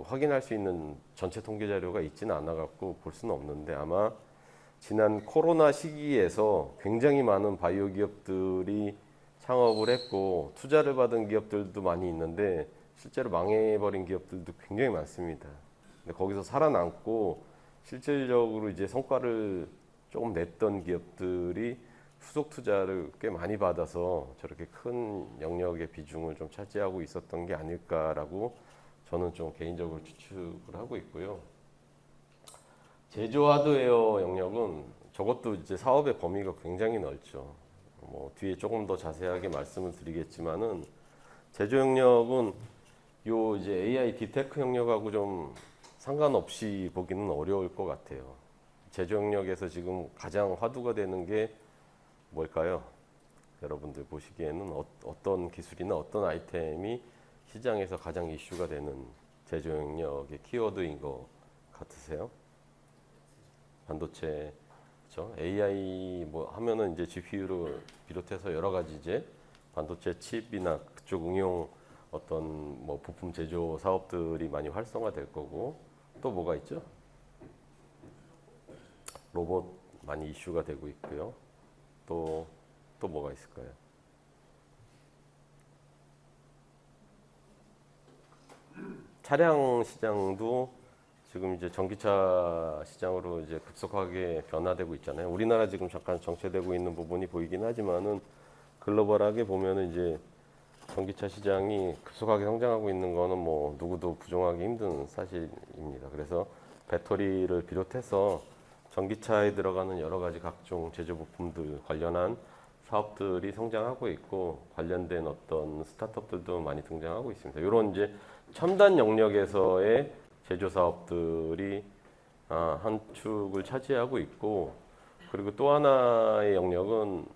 확인할 수 있는 전체 통계 자료가 있지는 않아 갖고 볼 수는 없는데 아마 지난 코로나 시기에서 굉장히 많은 바이오 기업들이 창업을 했고 투자를 받은 기업들도 많이 있는데 실제로 망해버린 기업들도 굉장히 많습니다. 근데 거기서 살아남고 실질적으로 이제 성과를 조금 냈던 기업들이 후속 투자를 꽤 많이 받아서 저렇게 큰 영역의 비중을 좀 차지하고 있었던 게 아닐까라고 저는 좀 개인적으로 추측을 하고 있고요. 제조 하드웨어 영역은 저것도 이제 사업의 범위가 굉장히 넓죠. 뭐 뒤에 조금 더 자세하게 말씀을 드리겠지만은 제조 영역은 요 이제 AI 딥테크 영역하고 좀 상관없이 보기는 어려울 것 같아요. 제조 영역에서 지금 가장 화두가 되는 게 뭘까요? 여러분들 보시기에는 어떤 기술이나 어떤 아이템이 시장에서 가장 이슈가 되는 제조 영역의 키워드인 것 같으세요? 반도체, 그렇죠? AI 뭐 하면은 이제 GPU를 비롯해서 여러 가지 이제 반도체 칩이나 그쪽 응용 어떤 뭐 부품 제조 사업들이 많이 활성화될 거고, 또 뭐가 있죠? 로봇 많이 이슈가 되고 있고요. 또 뭐가 있을까요? 차량 시장도 지금 이제 전기차 시장으로 이제 급속하게 변화되고 있잖아요. 우리나라 지금 잠깐 정체되고 있는 부분이 보이긴 하지만은 글로벌하게 보면은 이제 전기차 시장이 급속하게 성장하고 있는 거는 뭐 누구도 부정하기 힘든 사실입니다. 그래서 배터리를 비롯해서 전기차에 들어가는 여러 가지 각종 제조 부품들 관련한 사업들이 성장하고 있고, 관련된 어떤 스타트업들도 많이 등장하고 있습니다. 이런 이제 첨단 영역에서의 제조 사업들이 한 축을 차지하고 있고, 그리고 또 하나의 영역은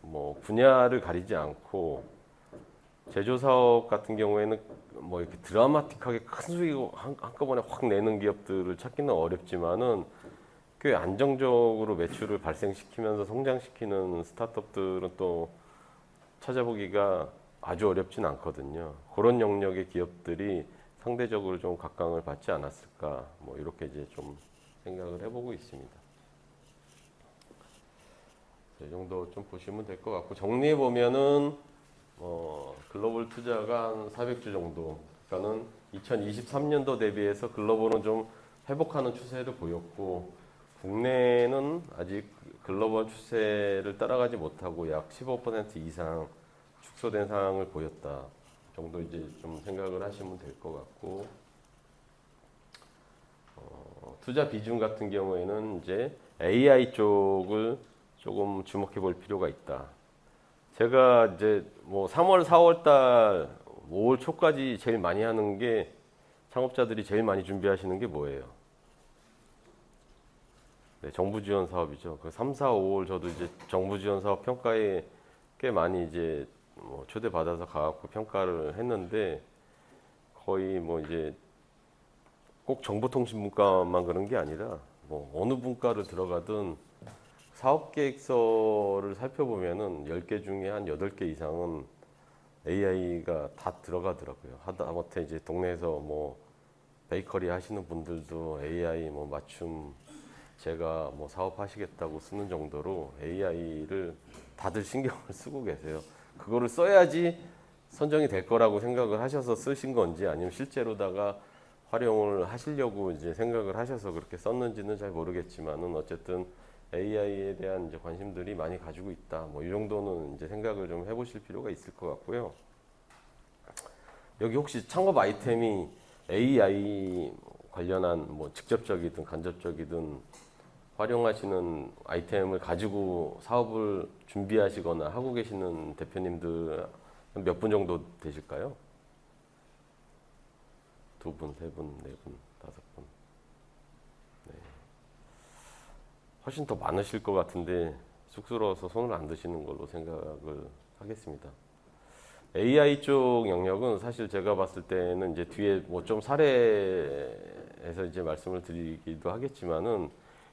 뭐 분야를 가리지 않고 제조 사업 같은 경우에는 뭐 이렇게 드라마틱하게 큰 수익을 한꺼번에 확 내는 기업들을 찾기는 어렵지만은 꽤 안정적으로 매출을 발생시키면서 성장시키는 스타트업들은 또 찾아보기가 아주 어렵진 않거든요. 그런 영역의 기업들이 상대적으로 좀 각광을 받지 않았을까, 뭐 이렇게 이제 좀 생각을 해보고 있습니다. 이 정도 좀 보시면 될 것 같고, 정리해 보면은 글로벌 투자가 한 400주 정도, 그러니까는 2023년도 대비해서 글로벌은 좀 회복하는 추세를 보였고, 국내는 아직 글로벌 추세를 따라가지 못하고 약 15% 이상 축소된 상황을 보였다 정도 이제 좀 생각을 하시면 될 것 같고, 투자 비중 같은 경우에는 이제 AI 쪽을 조금 주목해 볼 필요가 있다. 제가 이제 뭐 3월, 4월 달, 5월 초까지 제일 많이 하는 게, 창업자들이 제일 많이 준비하시는 게 뭐예요? 네, 정부 지원 사업이죠. 그 3, 4, 5월 저도 이제 정부 지원 사업 평가에 꽤 많이 이제 뭐 초대 받아서 가갖고 평가를 했는데, 거의 뭐 이제 꼭 정보통신분과만 그런 게 아니라 뭐 어느 분과를 들어가든 사업 계획서를 살펴보면은 10개 중에 한 8개 이상은 AI가 다 들어가더라고요. 하다못해 이제 동네에서 뭐 베이커리 하시는 분들도 AI 뭐 맞춤 제가 뭐 사업하시겠다고 쓰는 정도로 AI를 다들 신경을 쓰고 계세요. 그거를 써야지 선정이 될 거라고 생각을 하셔서 쓰신 건지, 아니면 실제로다가 활용을 하시려고 이제 생각을 하셔서 그렇게 썼는지는 잘 모르겠지만은, 어쨌든 AI에 대한 이제 관심들이 많이 가지고 있다. 뭐 이 정도는 이제 생각을 좀 해보실 필요가 있을 것 같고요. 여기 혹시 창업 아이템이 AI 관련한 뭐 직접적이든 간접적이든 활용하시는 아이템을 가지고 사업을 준비하시거나 하고 계시는 대표님들 몇 분 정도 되실까요? 2분, 3분, 4분, 5분. 네. 훨씬 더 많으실 것 같은데 쑥스러워서 손을 안 드시는 걸로 생각을 하겠습니다. AI 쪽 영역은 사실 제가 봤을 때는 이제 뒤에 뭐 좀 사례에서 이제 말씀을 드리기도 하겠지만은,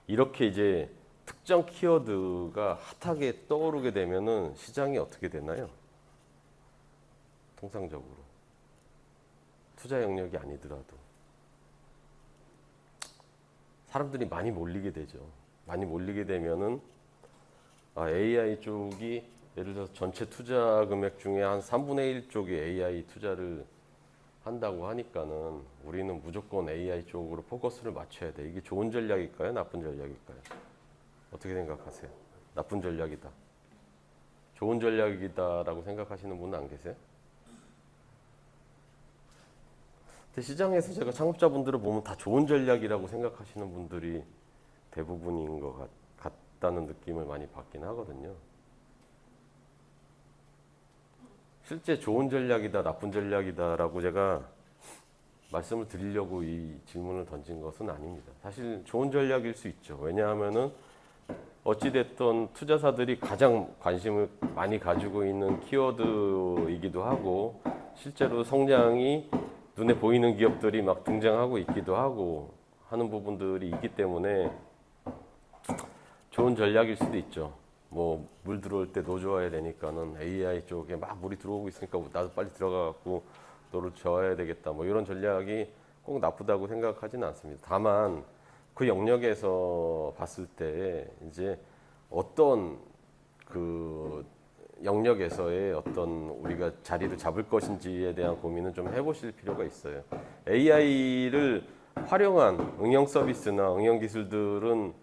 이렇게 이제 특정 키워드가 핫하게 떠오르게 되면은 시장이 어떻게 되나요? 통상적으로 투자 영역이 아니더라도 사람들이 많이 몰리게 되죠. 많이 몰리게 되면은 AI 쪽이 예를 들어서 전체 투자 금액 중에 한 3분의 1 쪽이 AI 투자를 한다고 하니까는 우리는 무조건 AI 쪽으로 포커스를 맞춰야 돼. 이게 좋은 전략일까요? 나쁜 전략일까요? 어떻게 생각하세요? 나쁜 전략이다. 좋은 전략이다라고 생각하시는 분은 안 계세요? 근데 시장에서 제가 창업자분들을 보면 다 좋은 전략이라고 생각하시는 분들이 대부분인 것 같다는 느낌을 많이 받긴 하거든요. 실제 좋은 전략이다, 나쁜 전략이다라고 제가 말씀을 드리려고 이 질문을 던진 것은 아닙니다. 사실 좋은 전략일 수 있죠. 왜냐하면은 어찌됐든 투자사들이 가장 관심을 많이 가지고 있는 키워드이기도 하고, 실제로 성장이 눈에 보이는 기업들이 막 등장하고 있기도 하고 하는 부분들이 있기 때문에 좋은 전략일 수도 있죠. 뭐 물 들어올 때 노조해야 되니까는 AI 쪽에 막 물이 들어오고 있으니까 나도 빨리 들어가갖고 노를 저어야 되겠다. 뭐 이런 전략이 꼭 나쁘다고 생각하지는 않습니다. 다만 그 영역에서 봤을 때 이제 어떤 그 영역에서의 어떤 우리가 자리를 잡을 것인지에 대한 고민은 좀 해보실 필요가 있어요. AI를 활용한 응용 서비스나 응용 기술들은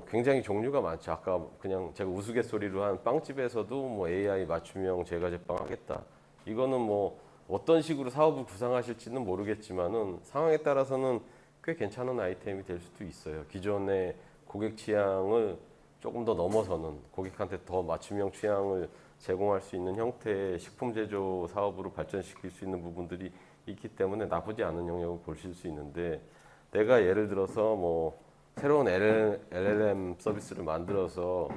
굉장히 종류가 많죠. 아까 그냥 제가 우스갯소리로 한 빵집에서도 뭐 AI 맞춤형 제과 제빵 하겠다. 이거는 뭐 어떤 식으로 사업을 구상하실지는 모르겠지만은 상황에 따라서는 꽤 괜찮은 아이템이 될 수도 있어요. 기존의 고객 취향을 조금 더 넘어서는 고객한테 더 맞춤형 취향을 제공할 수 있는 형태의 식품 제조 사업으로 발전시킬 수 있는 부분들이 있기 때문에 나쁘지 않은 영역을 보실 수 있는데 내가 예를 들어서 뭐 새로운 LLM 서비스를 만들어서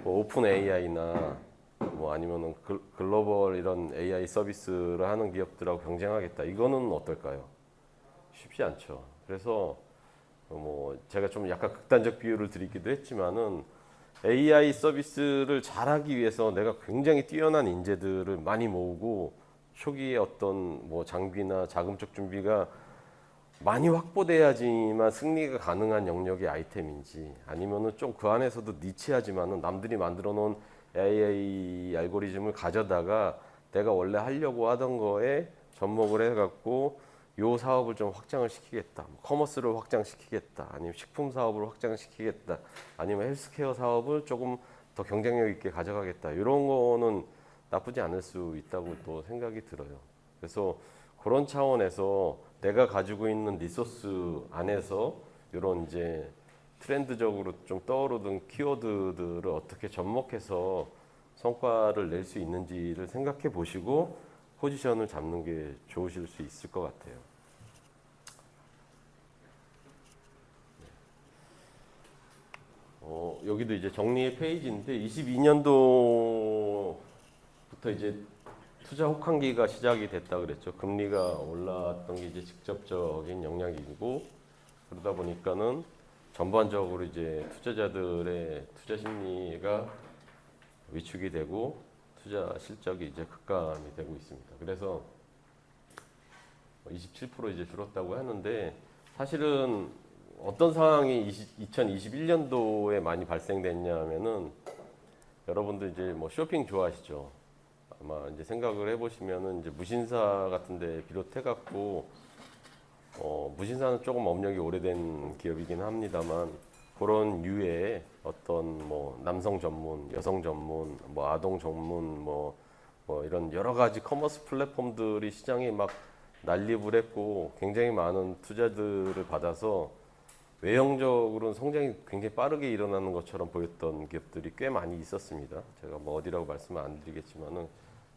뭐 오픈 AI나 뭐 아니면은 글로벌 이런 AI 서비스를 하는 기업들하고 경쟁하겠다. 이거는 어떨까요? 쉽지 않죠. 그래서 뭐 제가 좀 약간 극단적 비유를 드리기도 했지만은 AI 서비스를 잘하기 위해서 내가 굉장히 뛰어난 인재들을 많이 모으고 초기에 어떤 뭐 장비나 자금적 준비가 많이 확보돼야지만 승리가 가능한 영역의 아이템인지 아니면은 좀 그 안에서도 니치하지만은 남들이 만들어 놓은 AI 알고리즘을 가져다가 내가 원래 하려고 하던 거에 접목을 해갖고 요 사업을 좀 확장을 시키겠다. 뭐 커머스를 확장시키겠다. 아니면 식품 사업을 확장시키겠다. 아니면 헬스케어 사업을 조금 더 경쟁력 있게 가져가겠다. 이런 거는 나쁘지 않을 수 있다고 또 생각이 들어요. 그래서 그런 차원에서 내가 가지고 있는 리소스 안에서 이런 이제 트렌드적으로 좀 떠오르던 키워드들을 어떻게 접목해서 성과를 낼 수 있는지를 생각해 보시고 포지션을 잡는 게 좋으실 수 있을 것 같아요. 여기도 이제 정리의 페이지인데 22년도부터 이제 투자 혹한기가 시작이 됐다 그랬죠. 금리가 올랐던 게 이제 직접적인 영향이고 그러다 보니까는 전반적으로 이제 투자자들의 투자 심리가 위축이 되고 투자 실적이 이제 급감이 되고 있습니다. 그래서 27% 이제 줄었다고 하는데 사실은 어떤 상황이 2021년도에 많이 발생됐냐면은 여러분들 이제 뭐 쇼핑 좋아하시죠? 아마 이제 생각을 해보시면은 이제 무신사 같은데 비롯해갖고 무신사는 조금 업력이 오래된 기업이긴 합니다만 그런 유의 어떤 뭐 남성 전문, 여성 전문, 뭐 아동 전문, 뭐 이런 여러 가지 커머스 플랫폼들이 시장에 막 난리불했고 굉장히 많은 투자들을 받아서 외형적으로는 성장이 굉장히 빠르게 일어나는 것처럼 보였던 기업들이 꽤 많이 있었습니다. 제가 뭐 어디라고 말씀을 안 드리겠지만은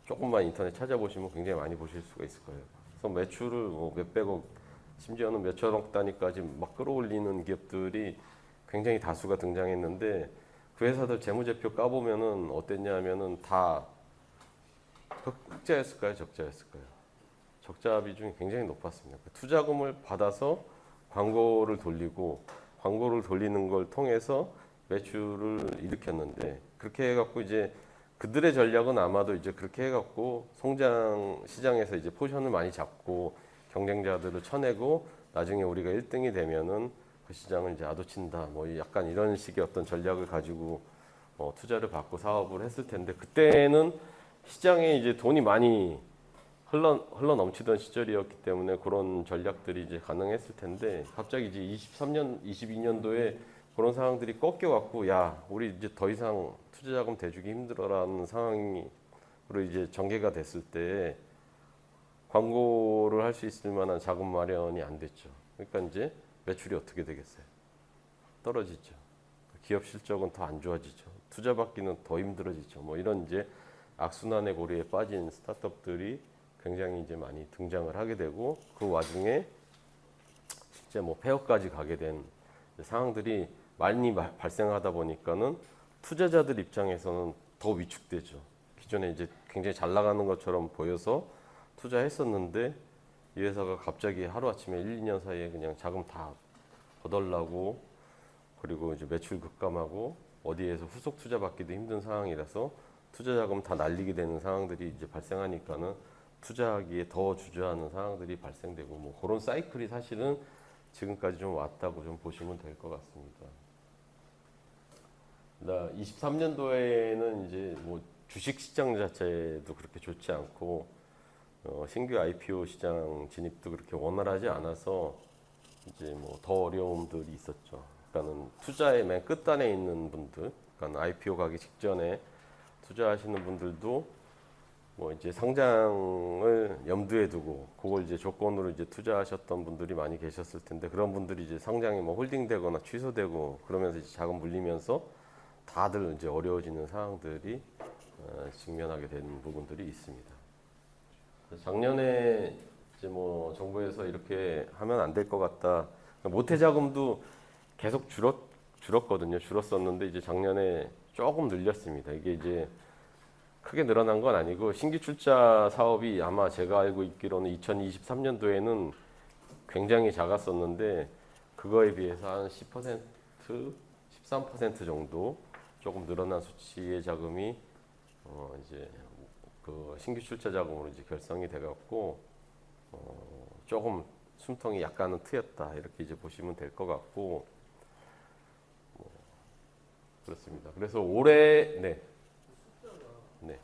조금만 인터넷 찾아보시면 굉장히 많이 보실 수가 있을 거예요. 그래서 매출을 뭐 몇백억, 심지어는 몇천억 단위까지 막 끌어올리는 기업들이 굉장히 다수가 등장했는데 그 회사들 재무제표 까보면은 어땠냐면은 다 흑자였을까요? 적자였을까요? 적자 비중이 굉장히 높았습니다. 투자금을 받아서 광고를 돌리고 광고를 돌리는 걸 통해서 매출을 일으켰는데 그렇게 해갖고 이제 그들의 전략은 아마도 이제 그렇게 해갖고 성장 시장에서 이제 포션을 많이 잡고 경쟁자들을 쳐내고 나중에 우리가 1등이 되면은 그 시장을 이제 아도친다. 뭐 약간 이런 식의 어떤 전략을 가지고 투자를 받고 사업을 했을 텐데 그때는 시장에 이제 돈이 많이 흘러 넘치던 시절이었기 때문에 그런 전략들이 이제 가능했을 텐데 갑자기 이제 23년, 22년도에 그런 상황들이 꺾여갖고 야 우리 이제 더 이상 투자자금 대주기 힘들어라는 상황으로 이제 전개가 됐을 때 광고를 할 수 있을 만한 자금 마련이 안 됐죠. 그러니까 이제 매출이 어떻게 되겠어요? 떨어지죠. 기업 실적은 더 안 좋아지죠. 투자 받기는 더 힘들어지죠. 뭐 이런 이제 악순환의 고리에 빠진 스타트업들이 굉장히 이제 많이 등장을 하게 되고 그 와중에 실제 뭐 폐업까지 가게 된 상황들이 많이 발생하다 보니까는 투자자들 입장에서는 더 위축되죠. 기존에 이제 굉장히 잘 나가는 것처럼 보여서 투자했었는데 이 회사가 갑자기 하루아침에 1, 2년 사이에 그냥 자금 다 거덜나고 그리고 이제 매출 급감하고 어디에서 후속 투자 받기도 힘든 상황이라서 투자 자금 다 날리게 되는 상황들이 이제 발생하니까는 투자하기에 더 주저하는 상황들이 발생되고 뭐 그런 사이클이 사실은 지금까지 좀 왔다고 좀 보시면 될 것 같습니다. 23년도에는 이제 뭐 주식 시장 자체도 그렇게 좋지 않고 신규 IPO 시장 진입도 그렇게 원활하지 않아서 이제 뭐 더 어려움들이 있었죠. 그러니까는 투자의 맨 끝단에 있는 분들, 그러니까 IPO 가기 직전에 투자하시는 분들도 뭐 이제 상장을 염두에 두고 그걸 이제 조건으로 이제 투자하셨던 분들이 많이 계셨을 텐데 그런 분들이 이제 상장이 뭐 홀딩되거나 취소되고 그러면서 이제 자금 물리면서 다들 이제 어려워지는 상황들이 직면하게 된 부분들이 있습니다. 작년에 이제 뭐 정부에서 이렇게 하면 안 될 것 같다. 모태 자금도 계속 줄었거든요. 줄었었는데 이제 작년에 조금 늘렸습니다. 이게 이제 크게 늘어난 건 아니고 신규 출자 사업이 아마 제가 알고 있기로는 2023년도에는 굉장히 작았었는데 그거에 비해서 한 10%, 13% 정도 조금 늘어난 수치의 자금이 이제 그 신규 출자 자금으로 이제 결성이 돼갖고 조금 숨통이 약간은 트였다 이렇게 이제 보시면 될 것 같고 그렇습니다. 그래서 올해 네. 네.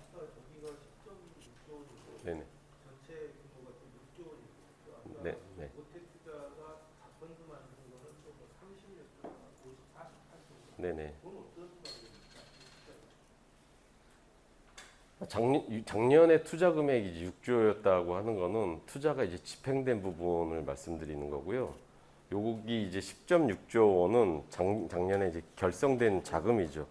네네. 전체 규모가 6조 원이고 네. 네. 모태 투자가 4펀드 만드는 거는 또 30몇 조, 50, 48조. 네네. 그건 어떤 수준입니까? 작년에 투자 금액이 이제 6조였다고 하는 거는 투자가 이제 집행된 부분을 말씀드리는 거고요. 여기 이제 10.6조 원은 작년에 이제 결성된 자금이죠.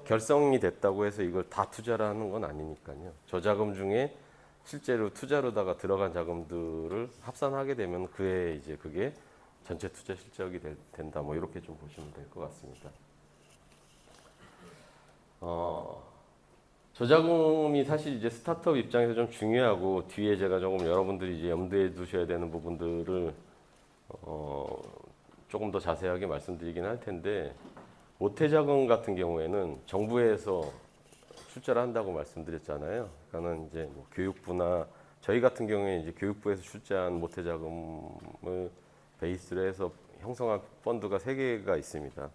결성이 됐다고 해서 이걸 다 투자를 하는 건 아니니까요. 저 자금 중에 실제로 투자로다가 들어간 자금들을 합산하게 되면 그에 이제 그게 전체 투자 실적이 된다. 뭐 이렇게 좀 보시면 될 것 같습니다. 저자금이 사실 이제 스타트업 입장에서 좀 중요하고 뒤에 제가 조금 여러분들이 이제 염두에 두셔야 되는 부분들을 조금 더 자세하게 말씀드리긴 할 텐데 모태자금 같은 경우에는 정부에서 출자를 한다고 말씀드렸잖아요. 그러니까는 이제 뭐 교육부나 저희 같은 경우에 이제 교육부에서 출자한 모태자금을 베이스로 해서 형성한 펀드가 3개가 있습니다.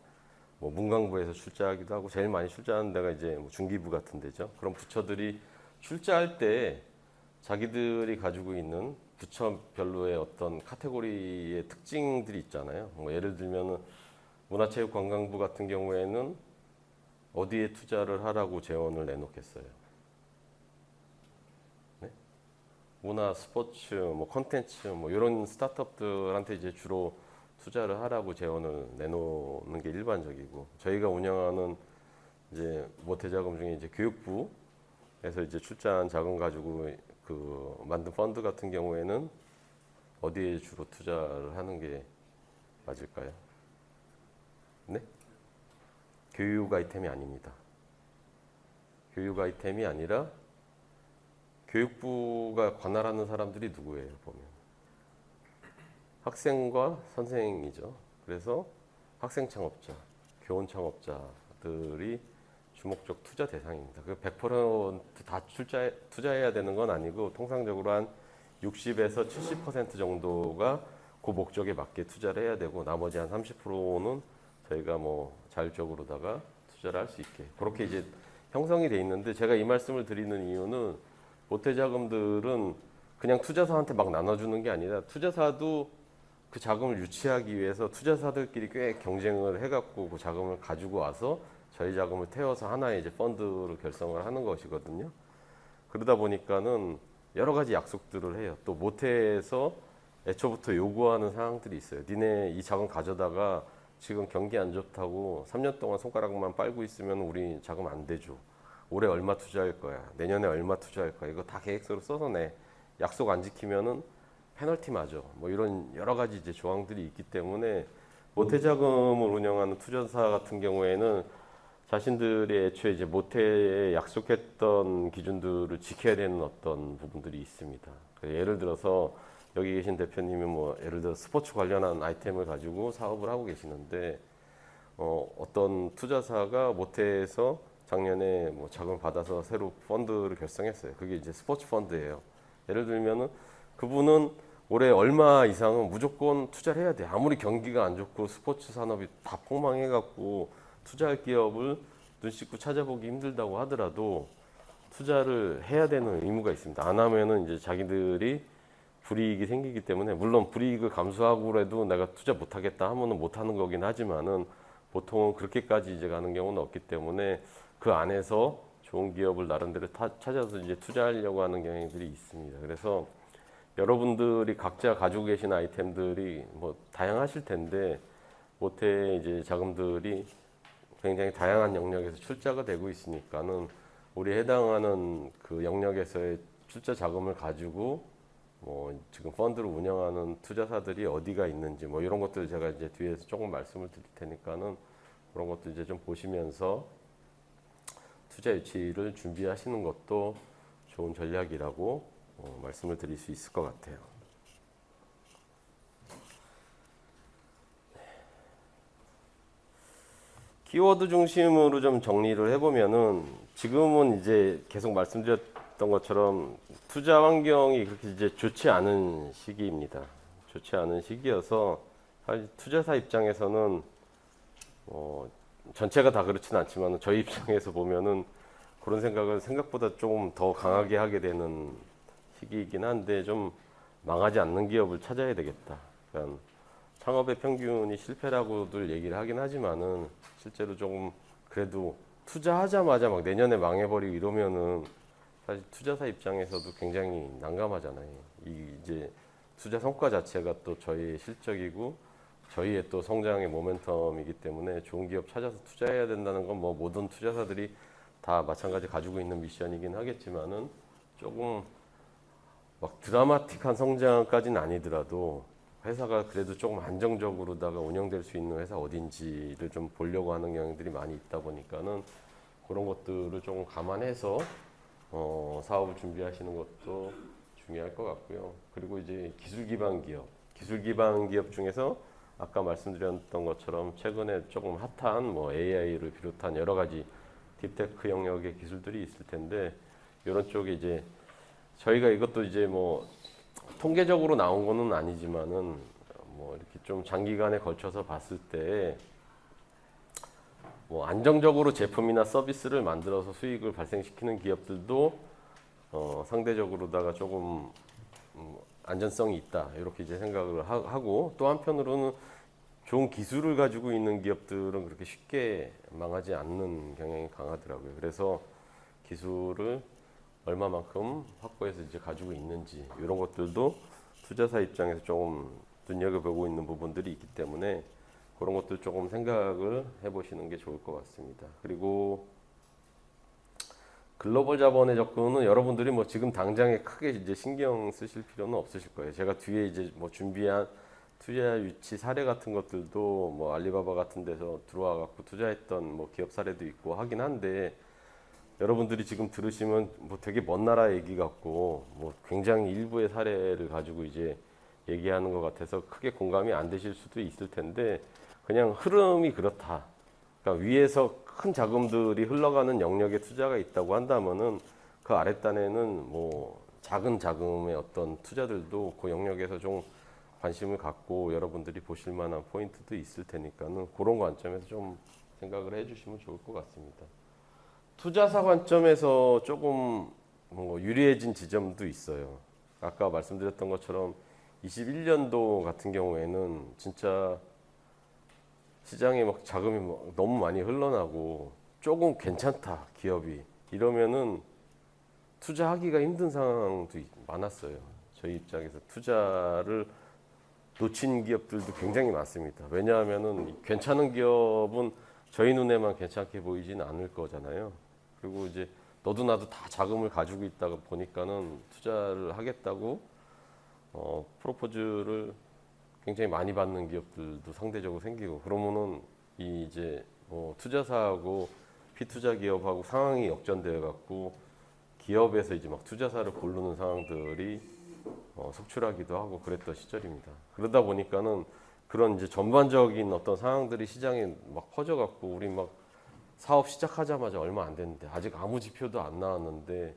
뭐 문광부에서 출자하기도 하고 제일 많이 출자하는 데가 이제 뭐 중기부 같은 데죠. 그런 부처들이 출자할 때 자기들이 가지고 있는 부처별로의 어떤 카테고리의 특징들이 있잖아요. 뭐 예를 들면은 문화체육관광부 같은 경우에는 어디에 투자를 하라고 제원을 내놓겠어요. 네? 문화, 스포츠, 뭐 컨텐츠, 뭐 이런 스타트업들한테 이제 주로 투자를 하라고 제원을 내놓는 게 일반적이고 저희가 운영하는 이제 모태자금 중에 이제 교육부에서 이제 출자한 자금 가지고 그 만든 펀드 같은 경우에는 어디에 주로 투자를 하는 게 맞을까요? 네? 교육 아이템이 아닙니다. 교육 아이템이 아니라 교육부가 관할하는 사람들이 누구예요, 보면. 학생과 선생이죠. 그래서 학생 창업자, 교원 창업자들이 주목적 투자 대상입니다. 그 100%다 투자해야 되는 건 아니고 통상적으로 한 60에서 70% 정도가 그 목적에 맞게 투자를 해야 되고 나머지 한 30%는 저희가 뭐 자율적으로다가 투자를 할 수 있게 그렇게 이제 형성이 돼 있는데 제가 이 말씀을 드리는 이유는 모태자금들은 그냥 투자사한테 막 나눠주는 게 아니라 투자사도 그 자금을 유치하기 위해서 투자사들끼리 꽤 경쟁을 해갖고 그 자금을 가지고 와서 저희 자금을 태워서 하나의 이제 펀드를 결성을 하는 것이거든요. 그러다 보니까는 여러 가지 약속들을 해요. 또 모태에서 애초부터 요구하는 사항들이 있어요. 니네 이 자금 가져다가 지금 경기 안 좋다고 3년 동안 손가락만 빨고 있으면 우리 자금 안 되죠. 올해 얼마 투자할 거야. 내년에 얼마 투자할 거야. 이거 다 계획서로 써서 내. 약속 안 지키면은 페널티 맞아. 뭐 이런 여러 가지 이제 조항들이 있기 때문에 모태자금을 운영하는 투자사 같은 경우에는 자신들이 애초에 이제 모태에 약속했던 기준들을 지켜야 되는 어떤 부분들이 있습니다. 예를 들어서 여기 계신 대표님이 뭐 예를 들어 스포츠 관련한 아이템을 가지고 사업을 하고 계시는데 어떤 투자사가 모태에서 작년에 뭐 자금을 받아서 새로 펀드를 결성했어요. 그게 이제 스포츠 펀드예요. 예를 들면은 그분은 올해 얼마 이상은 무조건 투자를 해야 돼. 아무리 경기가 안 좋고 스포츠 산업이 다 폭망해갖고 투자할 기업을 눈 씻고 찾아보기 힘들다고 하더라도 투자를 해야 되는 의무가 있습니다. 안 하면은 이제 자기들이 불이익이 생기기 때문에, 물론 불이익을 감수하고라도 내가 투자 못하겠다 하면은 못하는 거긴 하지만은 보통은 그렇게까지 이제 가는 경우는 없기 때문에 그 안에서 좋은 기업을 나름대로 찾아서 이제 투자하려고 하는 경향들이 있습니다. 그래서 여러분들이 각자 가지고 계신 아이템들이 뭐 다양하실 텐데 모태 이제 자금들이 굉장히 다양한 영역에서 출자가 되고 있으니까는 우리 해당하는 그 영역에서의 출자 자금을 가지고 뭐 지금 펀드를 운영하는 투자사들이 어디가 있는지 뭐 이런 것들 제가 이제 뒤에서 조금 말씀을 드릴 테니까는 그런 것도 이제 좀 보시면서 투자 유치를 준비하시는 것도 좋은 전략이라고 말씀을 드릴 수 있을 것 같아요. 키워드 중심으로 좀 정리를 해보면은 지금은 이제 계속 말씀드렸던 것처럼 투자 환경이 그렇게 이제 좋지 않은 시기입니다. 좋지 않은 시기여서 사실 투자사 입장에서는 전체가 다 그렇지는 않지만 저희 입장에서 보면은 그런 생각을 생각보다 조금 더 강하게 하게 되는 시기이긴 한데 좀 망하지 않는 기업을 찾아야 되겠다. 그러니까 창업의 평균이 실패라고들 얘기를 하긴 하지만은 실제로 조금 그래도 투자하자마자 막 내년에 망해버리고 이러면은 사실 투자사 입장에서도 굉장히 난감하잖아요. 이제 투자 성과 자체가 또 저희의 실적이고 저희의 또 성장의 모멘텀이기 때문에 좋은 기업 찾아서 투자해야 된다는 건 뭐 모든 투자사들이 다 마찬가지 가지고 있는 미션이긴 하겠지만은 조금 막 드라마틱한 성장까지는 아니더라도 회사가 그래도 조금 안정적으로다가 운영될 수 있는 회사 어딘지를 좀 보려고 하는 경향들이 많이 있다 보니까는 그런 것들을 조금 감안해서 사업을 준비하시는 것도 중요할 것 같고요. 그리고 이제 기술 기반 기업 중에서 아까 말씀드렸던 것처럼 최근에 조금 핫한 뭐 AI를 비롯한 여러 가지 딥테크 영역의 기술들이 있을 텐데 이런 쪽에 이제 저희가 이것도 이제 뭐 통계적으로 나온 거는 아니지만은 뭐 이렇게 좀 장기간에 걸쳐서 봤을 때 뭐 안정적으로 제품이나 서비스를 만들어서 수익을 발생시키는 기업들도 상대적으로다가 조금 안전성이 있다 이렇게 이제 생각을 하고 또 한편으로는 좋은 기술을 가지고 있는 기업들은 그렇게 쉽게 망하지 않는 경향이 강하더라고요. 그래서 기술을 얼마만큼 확보해서 이제 가지고 있는지 이런 것들도 투자사 입장에서 조금 눈여겨보고 있는 부분들이 있기 때문에 그런 것들 조금 생각을 해보시는 게 좋을 것 같습니다. 그리고 글로벌 자본의 접근은 여러분들이 뭐 지금 당장에 크게 이제 신경 쓰실 필요는 없으실 거예요. 제가 뒤에 이제 뭐 준비한 투자 유치 사례 같은 것들도 뭐 알리바바 같은 데서 들어와 갖고 투자했던 뭐 기업 사례도 있고 하긴 한데 여러분들이 지금 들으시면 뭐 되게 먼 나라 얘기 같고 뭐 굉장히 일부의 사례를 가지고 이제 얘기하는 것 같아서 크게 공감이 안 되실 수도 있을 텐데 그냥 흐름이 그렇다. 그러니까 위에서 큰 자금들이 흘러가는 영역에 투자가 있다고 한다면은 그 아랫단에는 뭐 작은 자금의 어떤 투자들도 그 영역에서 좀 관심을 갖고 여러분들이 보실 만한 포인트도 있을 테니까는 그런 관점에서 좀 생각을 해주시면 좋을 것 같습니다. 투자사 관점에서 조금 뭐 유리해진 지점도 있어요. 아까 말씀드렸던 것처럼 21년도 같은 경우에는 진짜 시장에 막 자금이 막 너무 많이 흘러나고 조금 괜찮다 기업이 이러면은 투자하기가 힘든 상황도 많았어요. 저희 입장에서 투자를 놓친 기업들도 굉장히 많습니다. 왜냐하면은 괜찮은 기업은 저희 눈에만 괜찮게 보이지는 않을 거잖아요. 그리고 이제 너도 나도 다 자금을 가지고 있다가 보니까는 투자를 하겠다고 프로포즈를 굉장히 많이 받는 기업들도 상대적으로 생기고 그러면은 이 이제 뭐 투자사하고 피투자 기업하고 상황이 역전되어 갖고 기업에서 이제 막 투자사를 고르는 상황들이 속출하기도 하고 그랬던 시절입니다. 그러다 보니까는 그런 이제 전반적인 어떤 상황들이 시장에 막 퍼져갖고 우리 막 사업 시작하자마자 얼마 안 됐는데 아직 아무 지표도 안 나왔는데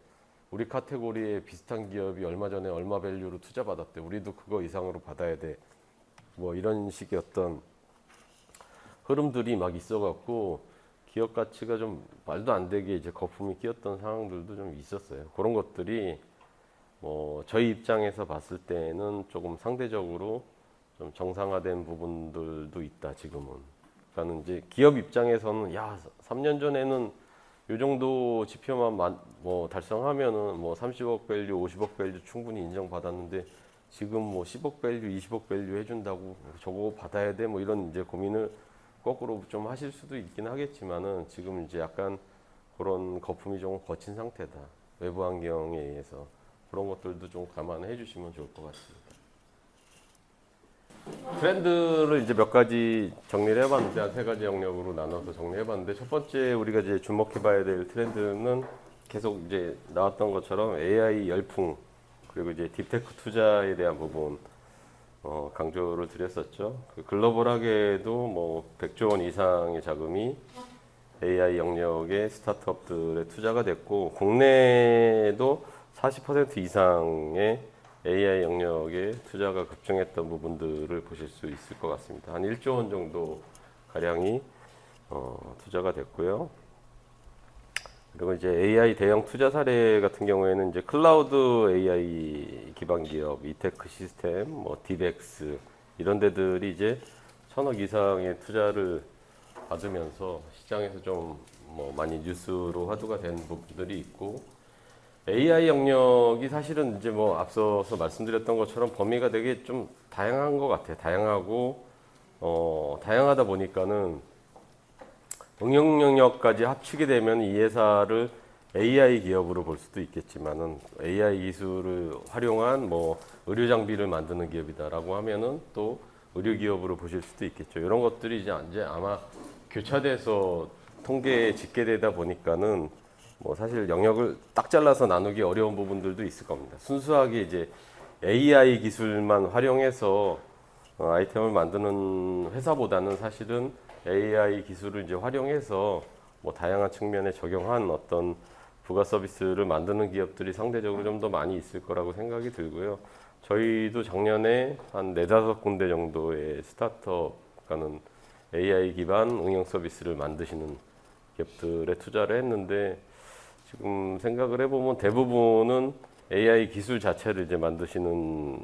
우리 카테고리에 비슷한 기업이 얼마 전에 얼마 밸류로 투자 받았대. 우리도 그거 이상으로 받아야 돼. 뭐 이런 식의 어떤 흐름들이 막 있어갖고 기업 가치가 좀 말도 안 되게 이제 거품이 끼었던 상황들도 좀 있었어요. 그런 것들이 뭐 저희 입장에서 봤을 때는 조금 상대적으로 좀 정상화된 부분들도 있다 지금은. 그러니까 이제 기업 입장에서는 야 3년 전에는 이 정도 지표만 뭐 달성하면은 뭐 30억 밸류, 50억 밸류 충분히 인정받았는데 지금 뭐 10억 밸류, 20억 밸류 해준다고 저거 받아야 돼 뭐 이런 이제 고민을 거꾸로 좀 하실 수도 있긴 하겠지만은 지금 이제 약간 그런 거품이 좀 거친 상태다. 외부 환경에 의해서 그런 것들도 좀 감안해 주시면 좋을 것 같습니다. 트렌드를 이제 몇 가지 정리를 해봤는데 한 세 가지 영역으로 나눠서 정리해봤는데 첫 번째 우리가 이제 주목해봐야 될 트렌드는 계속 이제 나왔던 것처럼 AI 열풍 그리고 이제 딥테크 투자에 대한 부분 강조를 드렸었죠. 글로벌하게도 뭐 100조 원 이상의 자금이 AI 영역의 스타트업들에 투자가 됐고 국내에도 40% 이상의 AI 영역에 투자가 급증했던 부분들을 보실 수 있을 것 같습니다. 한 1조 원 정도 가량이 투자가 됐고요. 그리고 이제 AI 대형 투자 사례 같은 경우에는 이제 클라우드 AI 기반 기업, 이테크 시스템, 뭐 딥엑스 이런 데들이 이제 1,000억 이상의 투자를 받으면서 시장에서 좀 뭐 많이 뉴스로 화두가 된 부분들이 있고 AI 영역이 사실은 이제 뭐 앞서서 말씀드렸던 것처럼 범위가 되게 좀 다양한 것 같아요. 다양하고 다양하다 보니까는 응용 영역까지 합치게 되면 이 회사를 AI 기업으로 볼 수도 있겠지만은 AI 기술을 활용한 뭐 의료 장비를 만드는 기업이다라고 하면은 또 의료 기업으로 보실 수도 있겠죠. 이런 것들이 이제 아마 교차돼서 통계에 집계되다 보니까는 뭐 사실 영역을 딱 잘라서 나누기 어려운 부분들도 있을 겁니다. 순수하게 이제 AI 기술만 활용해서 아이템을 만드는 회사보다는 사실은 AI 기술을 이제 활용해서 뭐 다양한 측면에 적용한 어떤 부가 서비스를 만드는 기업들이 상대적으로 좀 더 많이 있을 거라고 생각이 들고요. 저희도 작년에 한 4-5군데 정도의 스타트업, 그러니까는 AI 기반 응용 서비스를 만드시는 기업들에 투자를 했는데 지금 생각을 해보면 대부분은 AI 기술 자체를 이제 만드시는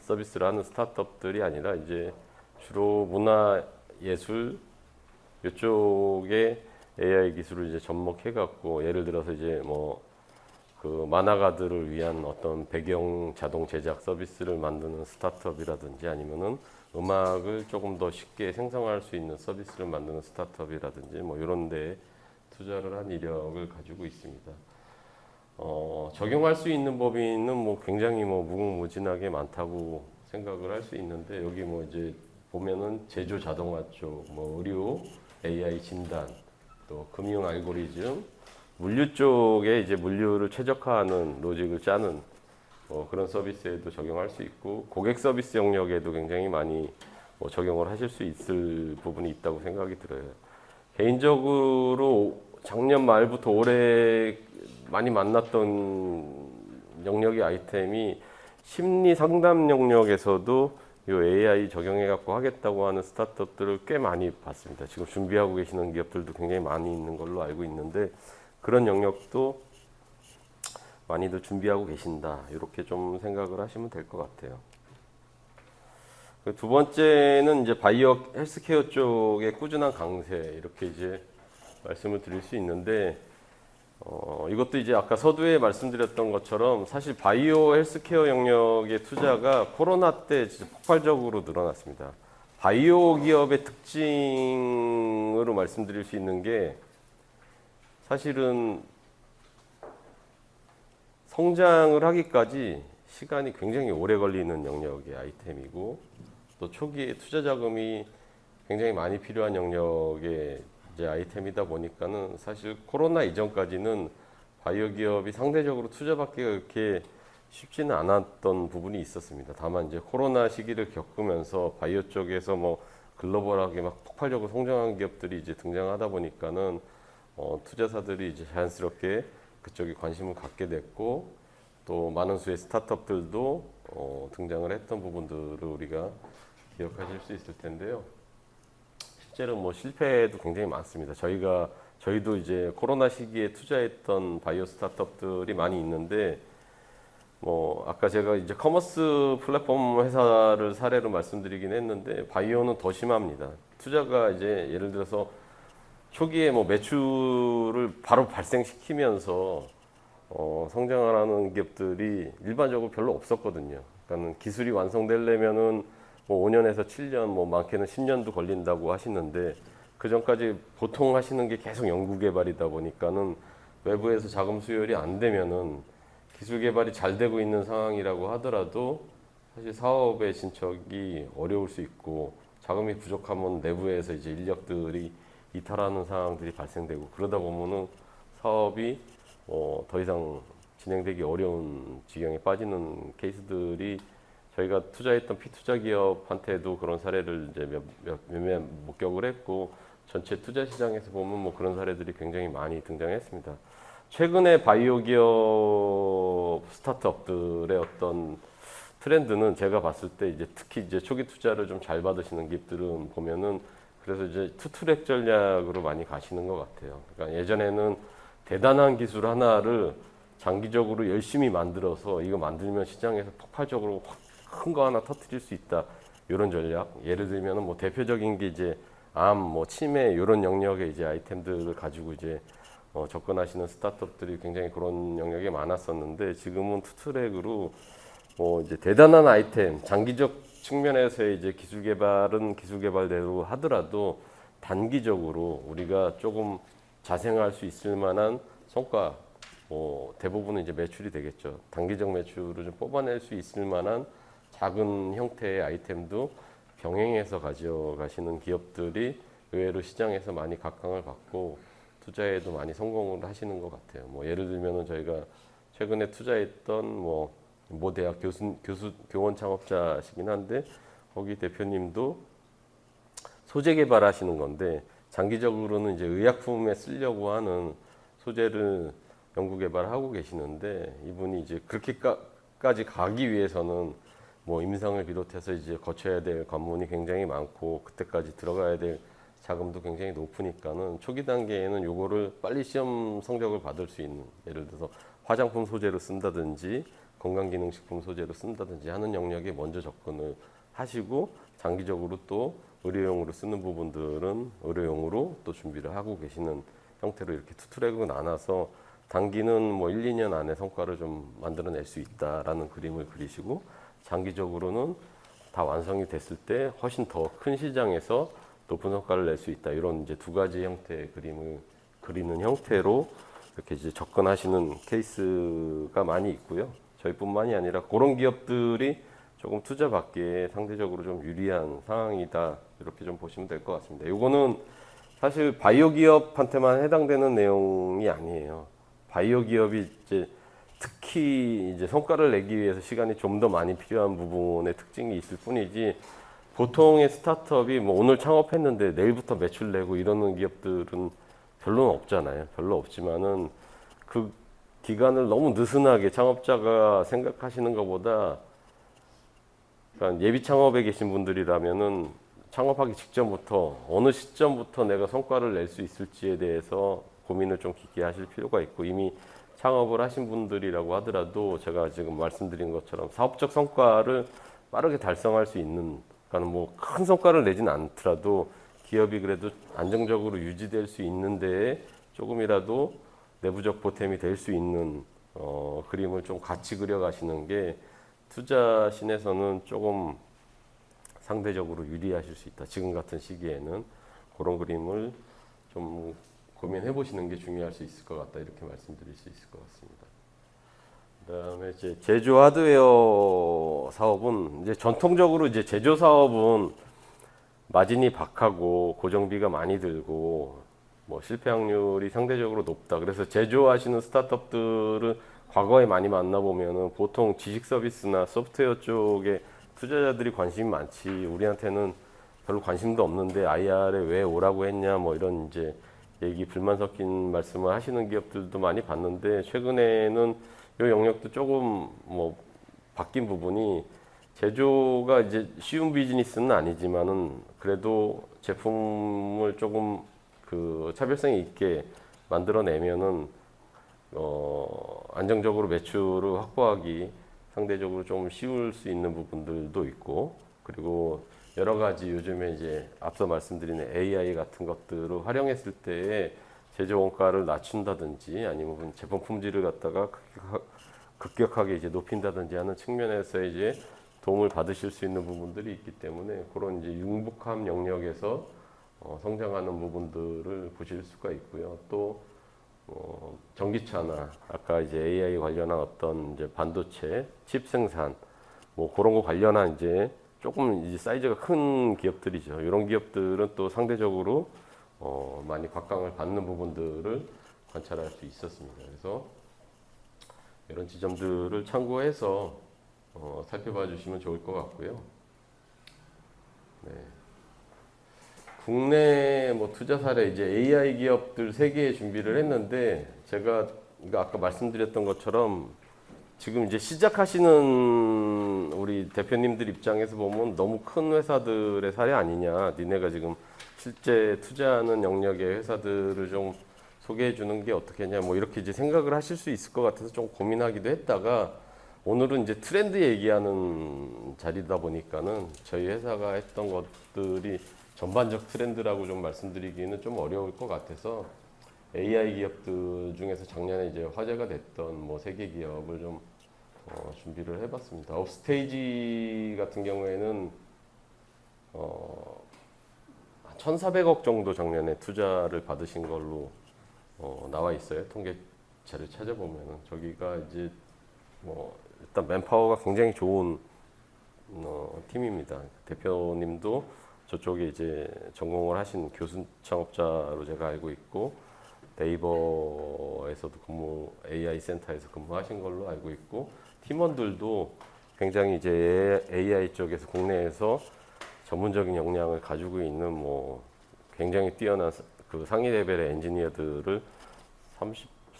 서비스를 하는 스타트업들이 아니라 이제 주로 문화 예술 이쪽에 AI 기술을 이제 접목해 갖고 예를 들어서 이제 뭐 그 만화가들을 위한 어떤 배경 자동 제작 서비스를 만드는 스타트업이라든지 아니면은 음악을 조금 더 쉽게 생성할 수 있는 서비스를 만드는 스타트업이라든지 뭐 이런 데에 투자를 한 이력을 가지고 있습니다. 적용할 수 있는 범위는 뭐 굉장히 뭐 무궁무진하게 많다고 생각을 할 수 있는데 여기 뭐 이제 보면은 제조 자동화 쪽, 뭐 의료 AI 진단, 또 금융 알고리즘, 물류 쪽에 이제 물류를 최적화하는 로직을 짜는 그런 서비스에도 적용할 수 있고 고객 서비스 영역에도 굉장히 많이 뭐 적용을 하실 수 있을 부분이 있다고 생각이 들어요. 개인적으로 작년 말부터 올해 많이 만났던 영역의 아이템이 심리 상담 영역에서도 이 AI 적용해 갖고 하겠다고 하는 스타트업들을 꽤 많이 봤습니다. 지금 준비하고 계시는 기업들도 굉장히 많이 있는 걸로 알고 있는데 그런 영역도 많이들 준비하고 계신다. 이렇게 좀 생각을 하시면 될 것 같아요. 두 번째는 이제 바이오 헬스케어 쪽의 꾸준한 강세 이렇게 이제 말씀을 드릴 수 있는데 이것도 이제 아까 서두에 말씀드렸던 것처럼 사실 바이오 헬스케어 영역의 투자가 코로나 때 진짜 폭발적으로 늘어났습니다. 바이오 기업의 특징으로 말씀드릴 수 있는 게 사실은 성장을 하기까지 시간이 굉장히 오래 걸리는 영역의 아이템이고 또 초기에 투자 자금이 굉장히 많이 필요한 영역의 이제 아이템이다 보니까는 사실 코로나 이전까지는 바이오 기업이 상대적으로 투자받기가 그렇게 쉽지는 않았던 부분이 있었습니다. 다만 이제 코로나 시기를 겪으면서 바이오 쪽에서 뭐 글로벌하게 막 폭발적으로 성장한 기업들이 이제 등장하다 보니까는 투자사들이 이제 자연스럽게 그쪽에 관심을 갖게 됐고 또 많은 수의 스타트업들도 등장을 했던 부분들을 우리가 기억하실 수 있을 텐데요. 실제로 뭐 실패도 굉장히 많습니다. 저희도 이제 코로나 시기에 투자했던 바이오 스타트업들이 많이 있는데 뭐 아까 제가 이제 커머스 플랫폼 회사를 사례로 말씀드리긴 했는데 바이오는 더 심합니다. 투자가 이제 예를 들어서 초기에 뭐 매출을 바로 발생시키면서 성장을 하는 기업들이 일반적으로 별로 없었거든요. 그러니까 기술이 완성되려면은 뭐 5년에서 7년, 뭐 많게는 10년도 걸린다고 하시는데 그 전까지 보통 하시는 게 계속 연구 개발이다 보니까는 외부에서 자금 수혈이 안 되면은 기술 개발이 잘 되고 있는 상황이라고 하더라도 사실 사업의 진척이 어려울 수 있고 자금이 부족하면 내부에서 이제 인력들이 이탈하는 상황들이 발생되고 그러다 보면은 사업이 더 이상 진행되기 어려운 지경에 빠지는 케이스들이 저희가 투자했던 피투자 기업한테도 그런 사례를 이제 몇몇 목격을 했고 전체 투자 시장에서 보면 뭐 그런 사례들이 굉장히 많이 등장했습니다. 최근에 바이오 기업 스타트업들의 어떤 트렌드는 제가 봤을 때 이제 특히 이제 초기 투자를 좀 잘 받으시는 기업들은 보면은 그래서 이제 투트랙 전략으로 많이 가시는 것 같아요. 그러니까 예전에는 대단한 기술 하나를 장기적으로 열심히 만들어서 이거 만들면 시장에서 폭발적으로 큰 거 하나 터뜨릴 수 있다. 이런 전략. 예를 들면은 뭐 대표적인 게 이제 암, 뭐 치매 이런 영역의 이제 아이템들을 가지고 이제 접근하시는 스타트업들이 굉장히 그런 영역이 많았었는데 지금은 투트랙으로 이제 대단한 아이템, 장기적 측면에서의 이제 기술 개발은 기술 개발대로 하더라도 단기적으로 우리가 조금 자생할 수 있을 만한 성과, 대부분은 이제 매출이 되겠죠. 단기적 매출을 좀 뽑아낼 수 있을 만한 작은 형태의 아이템도 병행해서 가져가시는 기업들이 의외로 시장에서 많이 각광을 받고 투자에도 많이 성공을 하시는 것 같아요. 뭐 예를 들면은 저희가 최근에 투자했던 모 대학 교원 창업자시긴 한데 거기 대표님도 소재 개발하시는 건데 장기적으로는 이제 의약품에 쓰려고 하는 소재를 연구 개발하고 계시는데 이분이 이제 그렇게까지 가기 위해서는 뭐 임상을 비롯해서 이제 거쳐야 될 관문이 굉장히 많고 그때까지 들어가야 될 자금도 굉장히 높으니까는 초기 단계에는 요거를 빨리 시험 성적을 받을 수 있는 예를 들어서 화장품 소재로 쓴다든지 건강기능식품 소재로 쓴다든지 하는 영역에 먼저 접근을 하시고 장기적으로 또 의료용으로 쓰는 부분들은 의료용으로 또 준비를 하고 계시는 형태로 이렇게 투트랙으로 나눠서 단기는 뭐 1, 2년 안에 성과를 좀 만들어낼 수 있다라는 그림을 그리시고 장기적으로는 다 완성이 됐을 때 훨씬 더 큰 시장에서 높은 성과를 낼 수 있다. 이런 이제 두 가지 형태의 그림을 그리는 형태로 이렇게 이제 접근하시는 케이스가 많이 있고요. 저희뿐만이 아니라 그런 기업들이 조금 투자받기에 상대적으로 좀 유리한 상황이다. 이렇게 좀 보시면 될 것 같습니다. 이거는 사실 바이오 기업한테만 해당되는 내용이 아니에요. 바이오 기업이 이제 특히 이제 성과를 내기 위해서 시간이 좀 더 많이 필요한 부분의 특징이 있을 뿐이지 보통의 스타트업이 뭐 오늘 창업했는데 내일부터 매출 내고 이러는 기업들은 별로는 없잖아요. 별로 없지만은 그 기간을 너무 느슨하게 창업자가 생각하시는 것보다 그러니까 예비 창업에 계신 분들이라면은 창업하기 직전부터 어느 시점부터 내가 성과를 낼 수 있을지에 대해서 고민을 좀 깊게 하실 필요가 있고 이미 창업을 하신 분들이라고 하더라도 제가 지금 말씀드린 것처럼 사업적 성과를 빠르게 달성할 수 있는 그러니까 뭐 큰 성과를 내진 않더라도 기업이 그래도 안정적으로 유지될 수 있는 데에 조금이라도 내부적 보탬이 될 수 있는 그림을 좀 같이 그려가시는 게 투자신에서는 조금 상대적으로 유리하실 수 있다. 지금 같은 시기에는 그런 그림을 좀 고민해 보시는 게 중요할 수 있을 것 같다. 이렇게 말씀드릴 수 있을 것 같습니다. 그다음에 이제 제조 하드웨어 사업은 이제 전통적으로 이제 제조 사업은 마진이 박하고 고정비가 많이 들고 뭐 실패 확률이 상대적으로 높다. 그래서 제조하시는 스타트업들은 과거에 많이 만나보면은 보통 지식 서비스나 소프트웨어 쪽에 투자자들이 관심이 많지 우리한테는 별로 관심도 없는데 IR에 왜 오라고 했냐 뭐 이런 이제 얘기 불만 섞인 말씀을 하시는 기업들도 많이 봤는데 최근에는 이 영역도 조금 뭐 바뀐 부분이 제조가 이제 쉬운 비즈니스는 아니지만은 그래도 제품을 조금 그 차별성이 있게 만들어내면은 안정적으로 매출을 확보하기 상대적으로 좀 쉬울 수 있는 부분들도 있고 그리고 여러 가지 요즘에 이제 앞서 말씀드린 AI 같은 것들을 활용했을 때에 제조 원가를 낮춘다든지 아니면 제품 품질을 갖다가 급격하게 이제 높인다든지 하는 측면에서 이제 도움을 받으실 수 있는 부분들이 있기 때문에 그런 이제 융복합 영역에서 성장하는 부분들을 보실 수가 있고요. 또 전기차나 아까 이제 AI 관련한 어떤 이제 반도체, 칩 생산 뭐 그런 거 관련한 이제 조금 이제 사이즈가 큰 기업들이죠. 이런 기업들은 또 상대적으로 많이 각광을 받는 부분들을 관찰할 수 있었습니다. 그래서 이런 지점들을 참고해서 살펴봐 주시면 좋을 것 같고요. 네. 국내 뭐 투자 사례 이제 AI 기업들 3개 준비를 했는데 제가 이거 아까 말씀드렸던 것처럼 지금 이제 시작하시는 우리 대표님들 입장에서 보면 너무 큰 회사들의 사례 아니냐. 니네가 지금 실제 투자하는 영역의 회사들을 좀 소개해 주는 게 어떻겠냐. 뭐 이렇게 이제 생각을 하실 수 있을 것 같아서 좀 고민하기도 했다가 오늘은 이제 트렌드 얘기하는 자리다 보니까는 저희 회사가 했던 것들이 전반적 트렌드라고 좀 말씀드리기는 좀 어려울 것 같아서 AI 기업들 중에서 작년에 이제 화제가 됐던 뭐 3개 기업을 좀 준비를 해봤습니다. 업스테이지 같은 경우에는 1,400억 정도 작년에 투자를 받으신 걸로 나와 있어요. 통계자를 찾아보면은 저기가 이제 뭐 일단 맨파워가 굉장히 좋은 팀입니다. 대표님도 저쪽에 이제 전공을 하신 교수 창업자로 제가 알고 있고 네이버에서도 AI 센터에서 근무하신 걸로 알고 있고 팀원들도 굉장히 이제 AI 쪽에서 국내에서 전문적인 역량을 가지고 있는 뭐 굉장히 뛰어난 그 상위 레벨의 엔지니어들을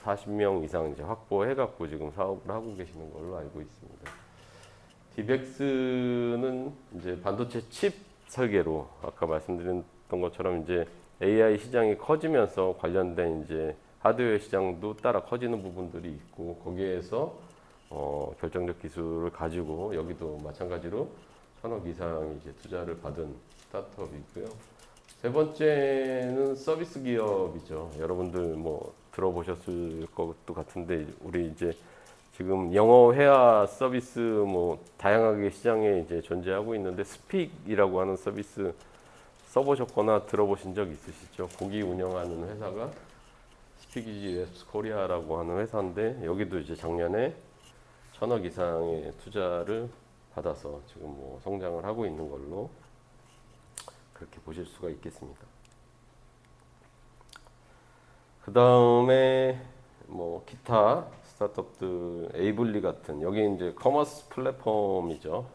40명 이상 이제 확보해 갖고 지금 사업을 하고 계시는 걸로 알고 있습니다. 디벡스는 이제 반도체 칩 설계로 아까 말씀드렸던 것처럼 이제 AI 시장이 커지면서 관련된 이제 하드웨어 시장도 따라 커지는 부분들이 있고 거기에서 결정적 기술을 가지고 여기도 마찬가지로 1,000억 이상 이제 투자를 받은 스타트업이고요. 세 번째는 서비스 기업이죠. 여러분들 뭐 들어보셨을 것도 같은데 우리 이제 지금 영어 회화 서비스 뭐 다양하게 시장에 이제 존재하고 있는데 스픽이라고 하는 서비스 써보셨거나 들어보신 적 있으시죠? 거기 운영하는 회사가 스피키지 랩스 코리아라고 하는 회사인데 여기도 이제 작년에 1,000억 이상의 투자를 받아서 지금 뭐 성장을 하고 있는 걸로 그렇게 보실 수가 있겠습니다. 그 다음에 뭐 기타 스타트업들 에이블리 같은 여기 이제 커머스 플랫폼이죠.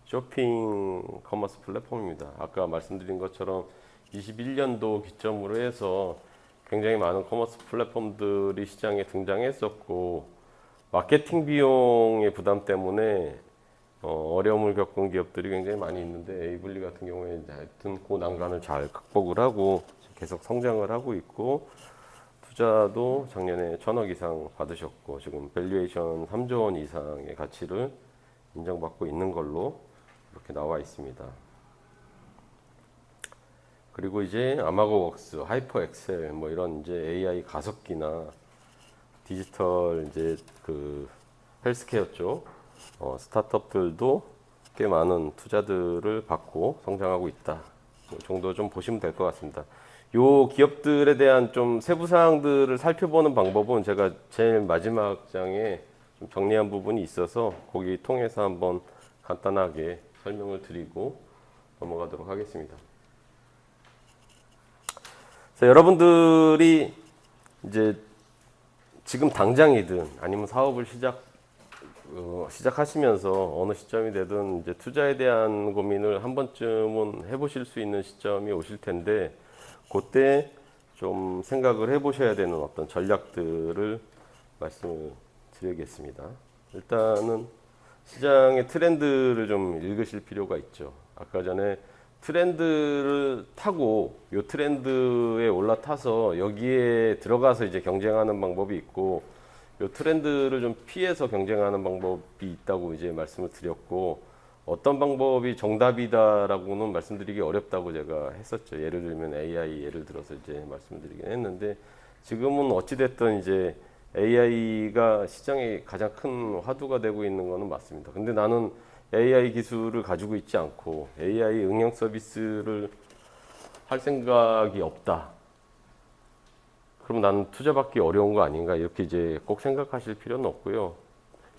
쇼핑 커머스 플랫폼입니다. 아까 말씀드린 것처럼 21년도 기점으로 해서 굉장히 많은 커머스 플랫폼들이 시장에 등장했었고 마케팅 비용의 부담 때문에 어려움을 겪은 기업들이 굉장히 많이 있는데 에이블리 같은 경우에 하여튼 그 난관을 잘 극복을 하고 계속 성장을 하고 있고 투자도 작년에 1,000억 이상 받으셨고 지금 밸류에이션 3조 원 이상의 가치를 인정받고 있는 걸로 이렇게 나와 있습니다. 그리고 이제 아마고웍스, 하이퍼 엑셀 뭐 이런 이제 AI 가습기나 디지털 이제 그 헬스케어 쪽 스타트업들도 꽤 많은 투자들을 받고 성장하고 있다. 이 정도 좀 보시면 될 것 같습니다. 요 기업들에 대한 좀 세부 사항들을 살펴보는 방법은 제가 제일 마지막 장에 좀 정리한 부분이 있어서 거기 통해서 한번 간단하게 설명을 드리고 넘어가도록 하겠습니다. 자, 여러분들이 이제 지금 당장이든 아니면 사업을 시작하시면서 어느 시점이 되든 이제 투자에 대한 고민을 한 번쯤은 해보실 수 있는 시점이 오실 텐데 그때 좀 생각을 해보셔야 되는 어떤 전략들을 말씀을 드리겠습니다. 일단은 시장의 트렌드를 좀 읽으실 필요가 있죠. 아까 전에 트렌드를 타고 이 트렌드에 올라타서 여기에 들어가서 이제 경쟁하는 방법이 있고 이 트렌드를 좀 피해서 경쟁하는 방법이 있다고 이제 말씀을 드렸고 어떤 방법이 정답이다라고는 말씀드리기 어렵다고 제가 했었죠. 예를 들면 AI 예를 들어서 이제 말씀드리긴 했는데 지금은 어찌됐든 이제 AI가 시장에 가장 큰 화두가 되고 있는 거는 맞습니다. 근데 나는 AI 기술을 가지고 있지 않고 AI 응용 서비스를 할 생각이 없다. 그럼 나는 투자받기 어려운 거 아닌가 이렇게 이제 꼭 생각하실 필요는 없고요.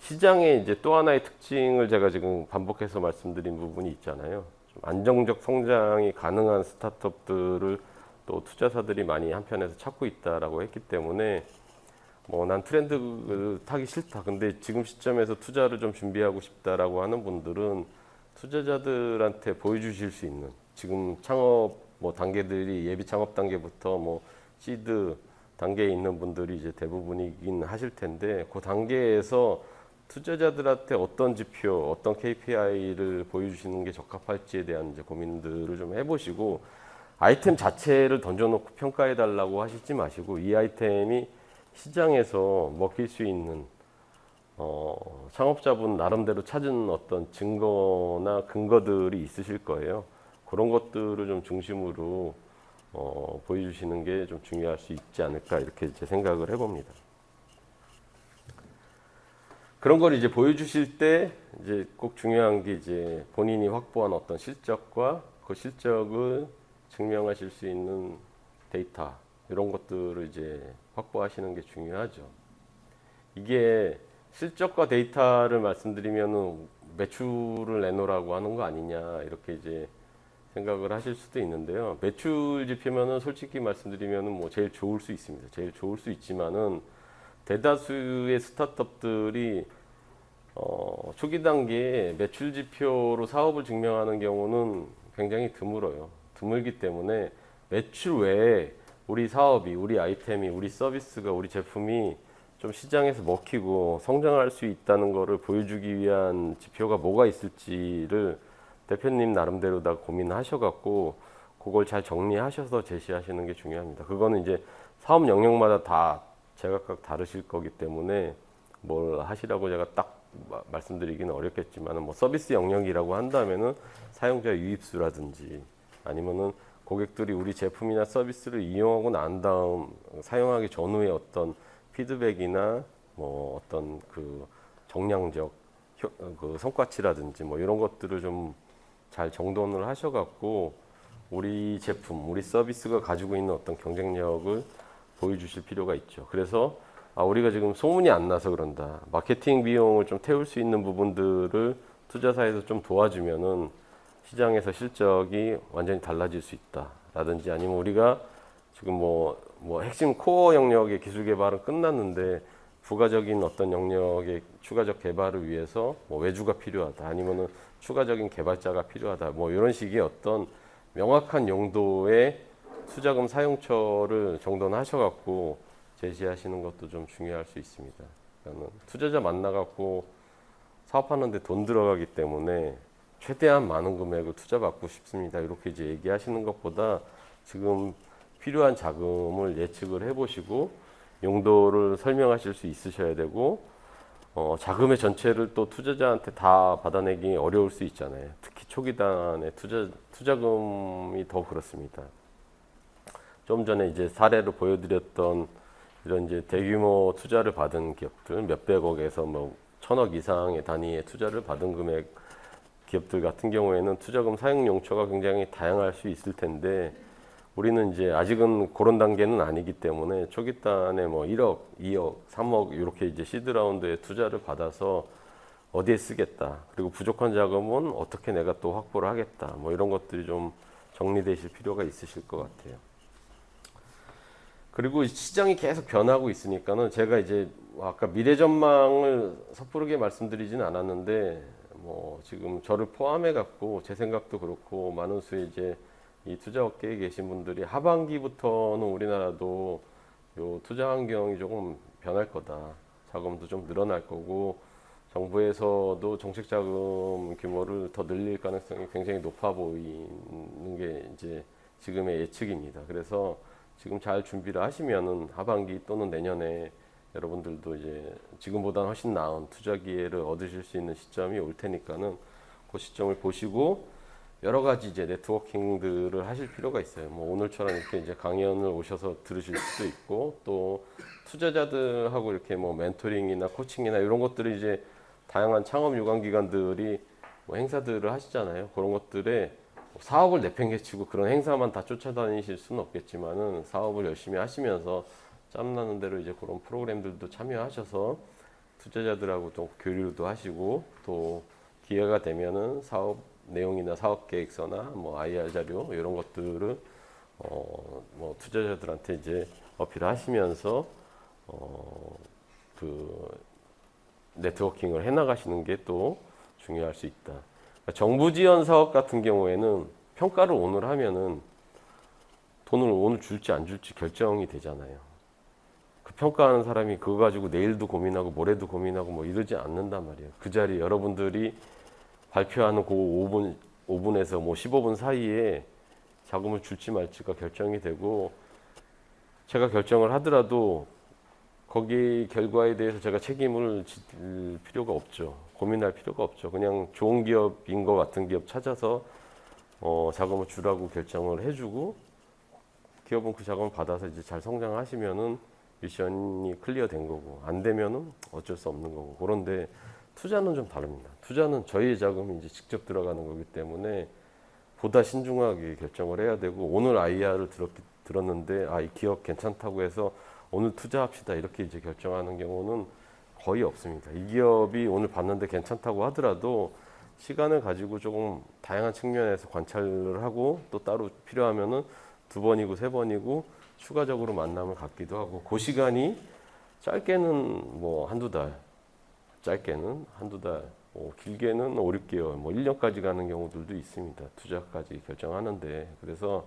시장의 이제 또 하나의 특징을 제가 지금 반복해서 말씀드린 부분이 있잖아요. 좀 안정적 성장이 가능한 스타트업들을 또 투자사들이 많이 한편에서 찾고 있다라고 했기 때문에 뭐 난 트렌드를 타기 싫다. 근데 지금 시점에서 투자를 좀 준비하고 싶다라고 하는 분들은 투자자들한테 보여주실 수 있는 지금 창업 뭐 단계들이 예비 창업 단계부터 뭐 시드 단계에 있는 분들이 이제 대부분이긴 하실 텐데 그 단계에서 투자자들한테 어떤 지표, 어떤 KPI를 보여주시는 게 적합할지에 대한 이제 고민들을 좀 해보시고 아이템 자체를 던져놓고 평가해 달라고 하시지 마시고 이 아이템이 시장에서 먹힐 수 있는 창업자분 나름대로 찾은 어떤 증거나 근거들이 있으실 거예요. 그런 것들을 좀 중심으로 보여주시는 게 좀 중요할 수 있지 않을까 이렇게 이제 생각을 해봅니다. 그런 걸 이제 보여주실 때 이제 꼭 중요한 게 이제 본인이 확보한 어떤 실적과 그 실적을 증명하실 수 있는 데이터 이런 것들을 이제 확보하시는 게 중요하죠. 이게 실적과 데이터를 말씀드리면은 매출을 내놓으라고 하는 거 아니냐 이렇게 이제 생각을 하실 수도 있는데요. 매출 지표면은 솔직히 말씀드리면은 뭐 제일 좋을 수 있습니다. 제일 좋을 수 있지만은 대다수의 스타트업들이 초기 단계에 매출 지표로 사업을 증명하는 경우는 굉장히 드물어요. 드물기 때문에 매출 외에 우리 사업이, 우리 아이템이, 우리 서비스가, 우리 제품이 좀 시장에서 먹히고 성장할 수 있다는 것을 보여주기 위한 지표가 뭐가 있을지를 대표님 나름대로 다 고민하셔갖고 그걸 잘 정리하셔서 제시하시는 게 중요합니다. 그거는 이제 사업 영역마다 다 제각각 다르실 거기 때문에 뭘 하시라고 제가 딱 말씀드리기는 어렵겠지만 뭐 서비스 영역이라고 한다면은 사용자 유입수라든지 아니면은 고객들이 우리 제품이나 서비스를 이용하고 난 다음 사용하기 전후의 어떤 피드백이나 뭐 어떤 그 정량적 그 성과치라든지 뭐 이런 것들을 좀 잘 정돈을 하셔갖고 우리 제품, 우리 서비스가 가지고 있는 어떤 경쟁력을 보여주실 필요가 있죠. 그래서 우리가 지금 소문이 안 나서 그런다. 마케팅 비용을 좀 태울 수 있는 부분들을 투자사에서 좀 도와주면은 시장에서 실적이 완전히 달라질 수 있다. 라든지 아니면 우리가 지금 뭐 핵심 코어 영역의 기술 개발은 끝났는데 부가적인 어떤 영역의 추가적 개발을 위해서 뭐 외주가 필요하다. 아니면은 추가적인 개발자가 필요하다. 뭐 이런 식의 어떤 명확한 용도의 투자금 사용처를 정돈하셔갖고 제시하시는 것도 좀 중요할 수 있습니다. 그러니까 투자자 만나갖고 사업하는데 돈 들어가기 때문에 최대한 많은 금액을 투자받고 싶습니다. 이렇게 이제 얘기하시는 것보다 지금 필요한 자금을 예측을 해보시고 용도를 설명하실 수 있으셔야 되고 자금의 전체를 또 투자자한테 다 받아내기 어려울 수 있잖아요. 특히 초기 단의 투자금이 더 그렇습니다. 좀 전에 이제 사례로 보여드렸던 이런 이제 대규모 투자를 받은 기업들 몇백억에서 뭐 천억 이상의 단위의 투자를 받은 금액 기업들 같은 경우에는 투자금 사용 용처가 굉장히 다양할 수 있을 텐데 우리는 이제 아직은 그런 단계는 아니기 때문에 초기 단에 뭐 1억, 2억, 3억 이렇게 이제 시드 라운드에 투자를 받아서 어디에 쓰겠다. 그리고 부족한 자금은 어떻게 내가 또 확보를 하겠다. 뭐 이런 것들이 좀 정리되실 필요가 있으실 것 같아요. 그리고 시장이 계속 변하고 있으니까는 제가 이제 아까 미래 전망을 섣부르게 말씀드리진 않았는데 뭐 지금 저를 포함해 갖고 제 생각도 그렇고 많은 수의 이제 이 투자 업계에 계신 분들이 하반기부터는 우리나라도 요 투자 환경이 조금 변할 거다. 자금도 좀 늘어날 거고 정부에서도 정책 자금 규모를 더 늘릴 가능성이 굉장히 높아 보이는 게 이제 지금의 예측입니다. 그래서 지금 잘 준비를 하시면은 하반기 또는 내년에 여러분들도 이제 지금보다는 훨씬 나은 투자 기회를 얻으실 수 있는 시점이 올 테니까는 그 시점을 보시고 여러 가지 이제 네트워킹들을 하실 필요가 있어요. 뭐 오늘처럼 이렇게 이제 강연을 오셔서 들으실 수도 있고 또 투자자들하고 이렇게 뭐 멘토링이나 코칭이나 이런 것들을 이제 다양한 창업 유관 기관들이 뭐 행사들을 하시잖아요. 그런 것들에 사업을 내팽개치고 그런 행사만 다 쫓아다니실 수는 없겠지만은 사업을 열심히 하시면서 짬나는 대로 이제 그런 프로그램들도 참여하셔서 투자자들하고 또 교류도 하시고 또 기회가 되면은 사업 내용이나 사업 계획서나 뭐 IR 자료 이런 것들을 뭐 투자자들한테 이제 어필하시면서 그 네트워킹을 해나가시는 게 또 중요할 수 있다. 정부 지원 사업 같은 경우에는 평가를 오늘 하면은 돈을 오늘 줄지 안 줄지 결정이 되잖아요. 그 평가하는 사람이 그거 가지고 내일도 고민하고 모레도 고민하고 뭐 이러지 않는단 말이에요. 그 자리에 여러분들이 발표하는 그 5분에서 뭐 15분 사이에 자금을 줄지 말지가 결정이 되고 제가 결정을 하더라도 거기 결과에 대해서 제가 책임을 질 필요가 없죠. 고민할 필요가 없죠. 그냥 좋은 기업인 것 같은 기업 찾아서 자금을 주라고 결정을 해주고 기업은 그 자금을 받아서 이제 잘 성장하시면은 미션이 클리어된 거고 안 되면은 어쩔 수 없는 거고 그런데 투자는 좀 다릅니다. 투자는 저희의 자금이 이제 직접 들어가는 거기 때문에 보다 신중하게 결정을 해야 되고 오늘 IR을 들었는데 아, 이 기업 괜찮다고 해서 오늘 투자합시다 이렇게 이제 결정하는 경우는 거의 없습니다. 이 기업이 오늘 봤는데 괜찮다고 하더라도 시간을 가지고 조금 다양한 측면에서 관찰을 하고 또 따로 필요하면은 2번이고 3번이고 추가적으로 만남을 갖기도 하고 그 시간이 짧게는 뭐 한두 달, 짧게는 한두 달, 뭐 길게는 5, 6개월, 뭐 1년까지 가는 경우들도 있습니다. 투자까지 결정하는데 그래서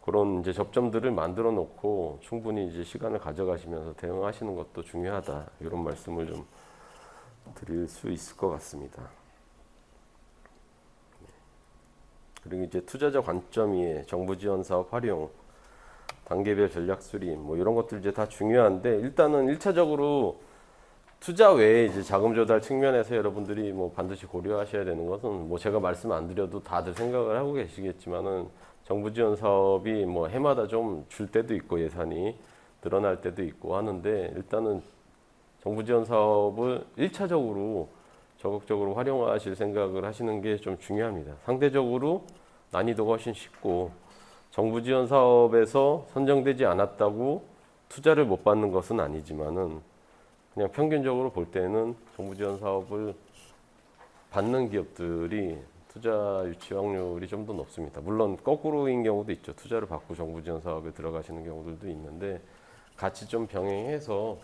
그런 이제 접점들을 만들어 놓고 충분히 이제 시간을 가져가시면서 대응하시는 것도 중요하다. 이런 말씀을 좀 드릴 수 있을 것 같습니다. 그리고 이제 투자자 관점이 정부 지원 사업 활용, 단계별 전략 수립 뭐 이런 것들 이제 다 중요한데 일단은 1차적으로 투자 외에 이제 자금 조달 측면에서 여러분들이 뭐 반드시 고려하셔야 되는 것은 뭐 제가 말씀 안 드려도 다들 생각을 하고 계시겠지만은 정부 지원 사업이 뭐 해마다 좀 줄 때도 있고 예산이 늘어날 때도 있고 하는데 일단은 정부 지원 사업을 1차적으로 적극적으로 활용하실 생각을 하시는 게 좀 중요합니다. 상대적으로 난이도가 훨씬 쉽고 정부 지원 사업에서 선정되지 않았다고 투자를 못 받는 것은 아니지만은 그냥 평균적으로 볼 때는 정부 지원 사업을 받는 기업들이 투자 유치 확률이 좀 더 높습니다. 물론 거꾸로인 경우도 있죠. 투자를 받고 정부 지원 사업에 들어가시는 경우들도 있는데 같이 좀 병행해서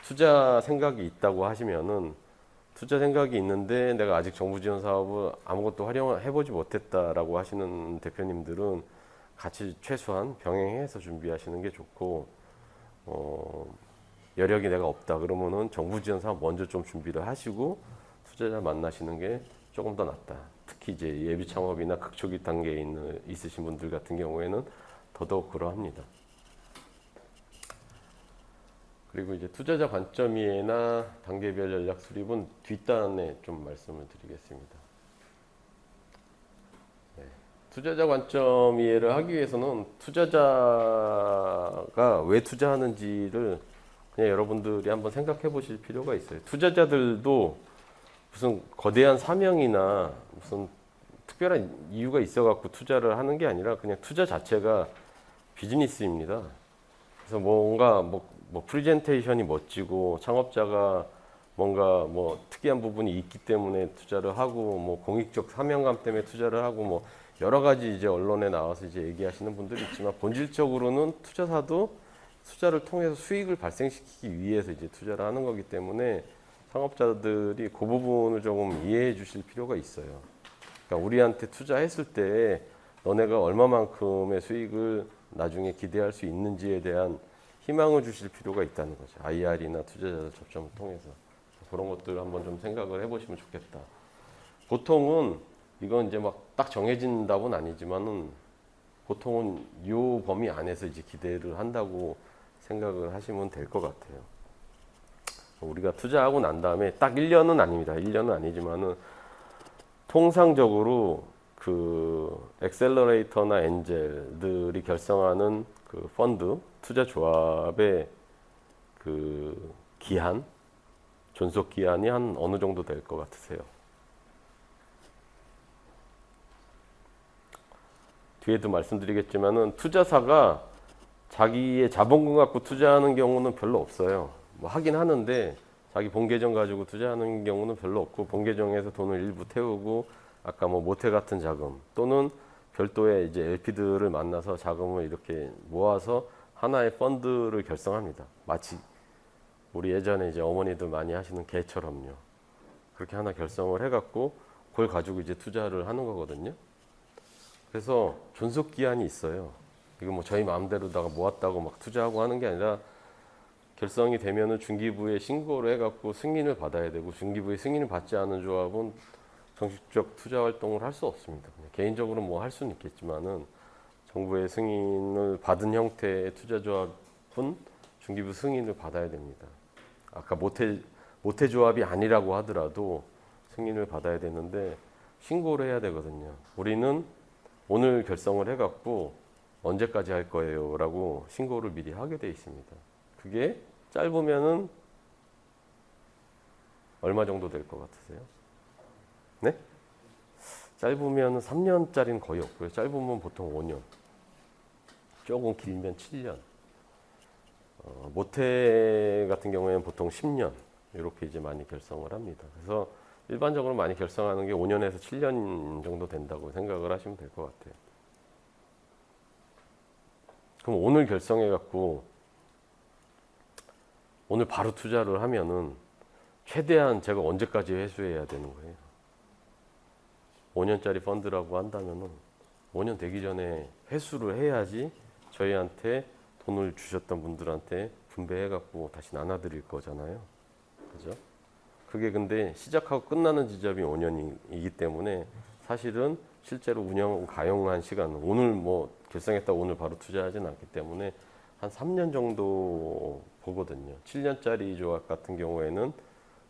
투자 생각이 있다고 하시면은 투자 생각이 있는데 내가 아직 정부 지원 사업을 아무것도 활용해보지 못했다라고 하시는 대표님들은 같이 최소한 병행해서 준비하시는 게 좋고 여력이 내가 없다 그러면은 정부 지원 사업 먼저 좀 준비를 하시고 투자자 만나시는 게 조금 더 낫다. 특히 이제 예비 창업이나 극초기 단계에 있으신 분들 같은 경우에는 더더욱 그러합니다. 그리고 이제 투자자 관점이나 단계별 전략 수립은 뒷단에 좀 말씀을 드리겠습니다. 네. 투자자 관점 이해를 하기 위해서는 투자자가 왜 투자하는지를 그냥 여러분들이 한번 생각해 보실 필요가 있어요. 투자자들도 무슨 거대한 사명이나 무슨 특별한 이유가 있어갖고 투자를 하는 게 아니라 그냥 투자 자체가 비즈니스입니다. 그래서 뭔가 뭐 프리젠테이션이 멋지고 창업자가 뭔가 뭐 특이한 부분이 있기 때문에 투자를 하고 뭐 공익적 사명감 때문에 투자를 하고 뭐 여러 가지 이제 언론에 나와서 이제 얘기하시는 분들이 있지만 본질적으로는 투자사도 투자를 통해서 수익을 발생시키기 위해서 이제 투자를 하는 거기 때문에 창업자들이 그 부분을 조금 이해해 주실 필요가 있어요. 그러니까 우리한테 투자했을 때 너네가 얼마만큼의 수익을 나중에 기대할 수 있는지에 대한 희망을 주실 필요가 있다는 거죠. IR이나 투자자들 접점을 통해서. 그런 것들 한번 좀 생각을 해보시면 좋겠다. 보통은 이건 이제 막 딱 정해진 답은 아니지만은 보통은 요 범위 안에서 이제 기대를 한다고 생각을 하시면 될 것 같아요. 우리가 투자하고 난 다음에 딱 1년은 아닙니다. 1년은 아니지만은 통상적으로 그 엑셀러레이터나 엔젤들이 결성하는 그 펀드 투자 조합의 그 기한 존속 기한이 한 어느 정도 될 것 같으세요? 뒤에도 말씀드리겠지만은 투자사가 자기의 자본금 갖고 투자하는 경우는 별로 없어요. 뭐 하긴 하는데 자기 본계정 가지고 투자하는 경우는 별로 없고 본계정에서 돈을 일부 태우고 아까 뭐 모태 같은 자금 또는 별도의 이제 LP들을 만나서 자금을 이렇게 모아서 하나의 펀드를 결성합니다. 마치 우리 예전에 이제 어머니들 많이 하시는 개처럼요. 그렇게 하나 결성을 해갖고 그걸 가지고 이제 투자를 하는 거거든요. 그래서 존속 기한이 있어요. 이거 뭐 저희 마음대로다가 모았다고 막 투자하고 하는 게 아니라 결성이 되면은 중기부에 신고를 해갖고 승인을 받아야 되고 중기부의 승인을 받지 않은 조합은 정식적 투자 활동을 할 수 없습니다. 개인적으로 뭐 할 수는 있겠지만은 정부의 승인을 받은 형태의 투자 조합은 중기부 승인을 받아야 됩니다. 아까 모태 조합이 아니라고 하더라도 승인을 받아야 되는데 신고를 해야 되거든요. 우리는 오늘 결성을 해갖고 언제까지 할 거예요라고 신고를 미리 하게 돼 있습니다. 그게 짧으면은 얼마 정도 될 것 같으세요? 네? 짧으면 3년짜리는 거의 없고요. 짧으면 보통 5년. 조금 길면 7년. 모태 같은 경우에는 보통 10년. 이렇게 이제 많이 결성을 합니다. 그래서 일반적으로 많이 결성하는 게 5년에서 7년 정도 된다고 생각을 하시면 될 것 같아요. 그럼 오늘 결성해 갖고 오늘 바로 투자를 하면은 최대한 제가 언제까지 회수해야 되는 거예요? 5년짜리 펀드라고 한다면은 5년 되기 전에 회수를 해야지 저희한테 돈을 주셨던 분들한테 분배해 갖고 다시 나눠드릴 거잖아요. 그죠? 그게 근데 시작하고 끝나는 지점이 5년이기 때문에 사실은 실제로 운영 가용한 시간 오늘 뭐 결성했다고 오늘 바로 투자하진 않기 때문에 한 3년 정도 보거든요. 7년짜리 조합 같은 경우에는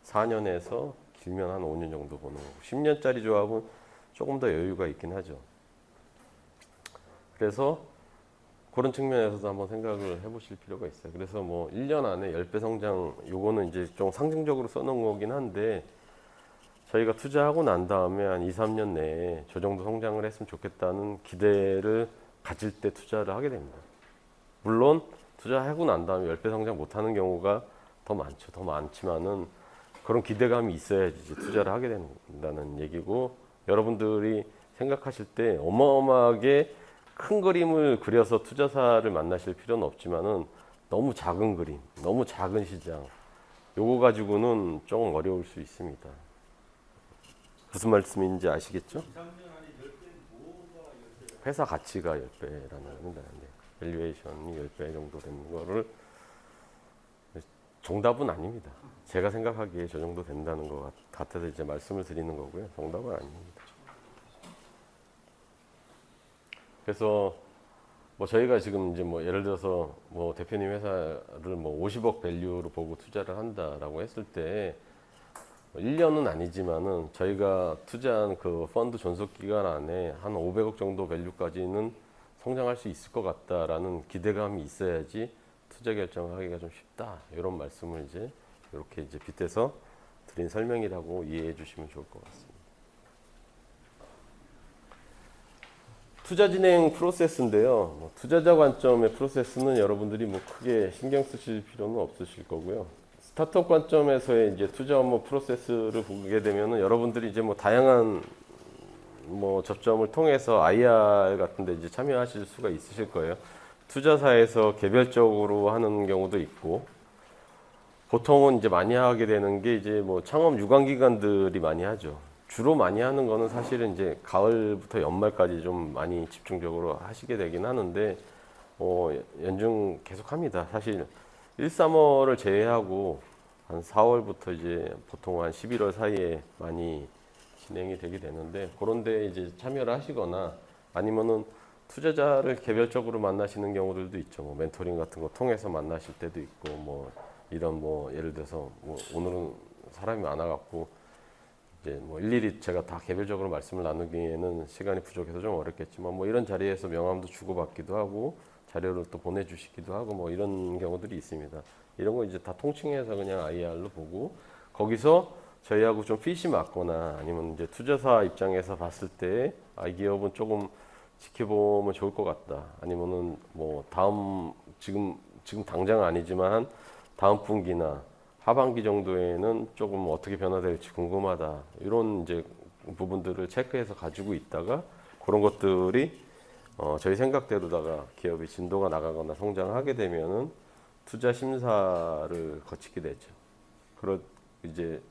4년에서 길면 한 5년 정도 보는 거고 10년짜리 조합은 조금 더 여유가 있긴 하죠. 그래서 그런 측면에서도 한번 생각을 해보실 필요가 있어요. 그래서 뭐 1년 안에 10배 성장 요거는 이제 좀 상징적으로 써놓은 거긴 한데 저희가 투자하고 난 다음에 한 2, 3년 내에 저 정도 성장을 했으면 좋겠다는 기대를 가질 때 투자를 하게 됩니다. 물론 투자하고 난 다음에 10배 성장 못하는 경우가 더 많죠. 더 많지만은 그런 기대감이 있어야지 이제 투자를 하게 된다는 얘기고 여러분들이 생각하실 때 어마어마하게 큰 그림을 그려서 투자사를 만나실 필요는 없지만은 너무 작은 그림, 너무 작은 시장 요거 가지고는 조금 어려울 수 있습니다. 무슨 말씀인지 아시겠죠? 회사 가치가 10배라는 겁니다. 밸류에이션이 10배 정도 되는 거를 정답은 아닙니다. 제가 생각하기에 저 정도 된다는 것 같아서 이제 말씀을 드리는 거고요. 정답은 아닙니다. 그래서 뭐 저희가 지금 이제 뭐 예를 들어서 뭐 대표님 회사를 뭐 50억 밸류로 보고 투자를 한다라고 했을 때 1년은 아니지만은 저희가 투자한 그 펀드 존속 기간 안에 한 500억 정도 밸류까지는 성장할 수 있을 것 같다라는 기대감이 있어야지 투자 결정을 하기가 좀 쉽다. 이런 말씀을 이제 이렇게 이제 빗대서 드린 설명이라고 이해해 주시면 좋을 것 같습니다. 투자 진행 프로세스인데요. 뭐 투자자 관점의 프로세스는 여러분들이 뭐 크게 신경 쓰실 필요는 없으실 거고요. 스타트업 관점에서의 이제 투자 업무 프로세스를 보게 되면은 여러분들이 이제 뭐 다양한 뭐 접점을 통해서 IR 같은 데 이제 참여하실 수가 있으실 거예요. 투자사에서 개별적으로 하는 경우도 있고, 보통은 이제 많이 하게 되는 게 이제 뭐 창업 유관기관들이 많이 하죠. 주로 많이 하는 거는 사실은 이제 가을부터 연말까지 좀 많이 집중적으로 하시게 되긴 하는데, 연중 계속 합니다. 사실 1, 3월을 제외하고 한 4월부터 이제 보통 한 11월 사이에 많이 진행이 되게 되는데, 그런데 이제 참여를 하시거나 아니면은 투자자를 개별적으로 만나시는 경우들도 있죠. 뭐 멘토링 같은 거 통해서 만나실 때도 있고, 뭐 이런 뭐 예를 들어서 뭐 오늘은 사람이 많아갖고 이제 뭐 일일이 제가 다 개별적으로 말씀을 나누기에는 시간이 부족해서 좀 어렵겠지만, 뭐 이런 자리에서 명함도 주고받기도 하고 자료를 또 보내주시기도 하고 뭐 이런 경우들이 있습니다. 이런 거 이제 다 통칭해서 그냥 IR로 보고, 거기서 저희하고 좀 핏이 맞거나 아니면 이제 투자사 입장에서 봤을 때 이 기업은 조금 지켜보면 좋을 것 같다. 아니면은 뭐 다음 지금 당장 아니지만 다음 분기나 하반기 정도에는 조금 어떻게 변화될지 궁금하다. 이런 이제 부분들을 체크해서 가지고 있다가 그런 것들이 저희 생각대로다가 기업이 진도가 나가거나 성장하게 되면은 투자 심사를 거치게 되죠. 그런 이제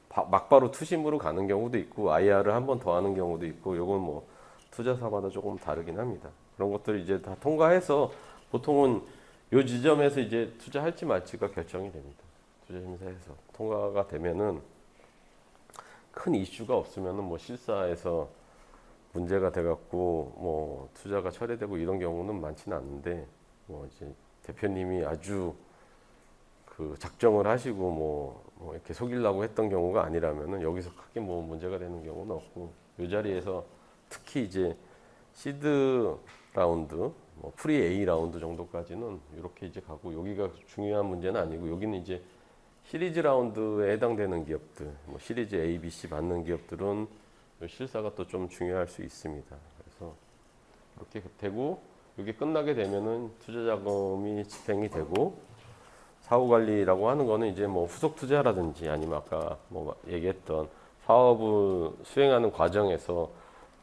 막바로 투심으로 가는 경우도 있고 IR을 한 번 더 하는 경우도 있고, 요건 뭐 투자사마다 조금 다르긴 합니다. 그런 것들을 이제 다 통과해서 보통은 요 지점에서 이제 투자할지 말지가 결정이 됩니다. 투자심사에서 통과가 되면은 큰 이슈가 없으면은 뭐 실사에서 문제가 돼갖고 뭐 투자가 철회되고 이런 경우는 많지는 않은데, 뭐 이제 대표님이 아주 그 작정을 하시고 뭐 이렇게 속이려고 했던 경우가 아니라면은 여기서 크게 뭐 문제가 되는 경우는 없고, 이 자리에서 특히 이제 시드 라운드, 뭐 프리 A 라운드 정도까지는 이렇게 이제 가고, 여기가 중요한 문제는 아니고, 여기는 이제 시리즈 라운드에 해당되는 기업들, 뭐 시리즈 A, B, C 받는 기업들은 실사가 또 좀 중요할 수 있습니다. 그래서 이렇게 되고, 이게 끝나게 되면은 투자 자금이 집행이 되고, 사후 관리라고 하는 거는 이제 뭐 후속 투자라든지 아니면 아까 뭐 얘기했던 사업을 수행하는 과정에서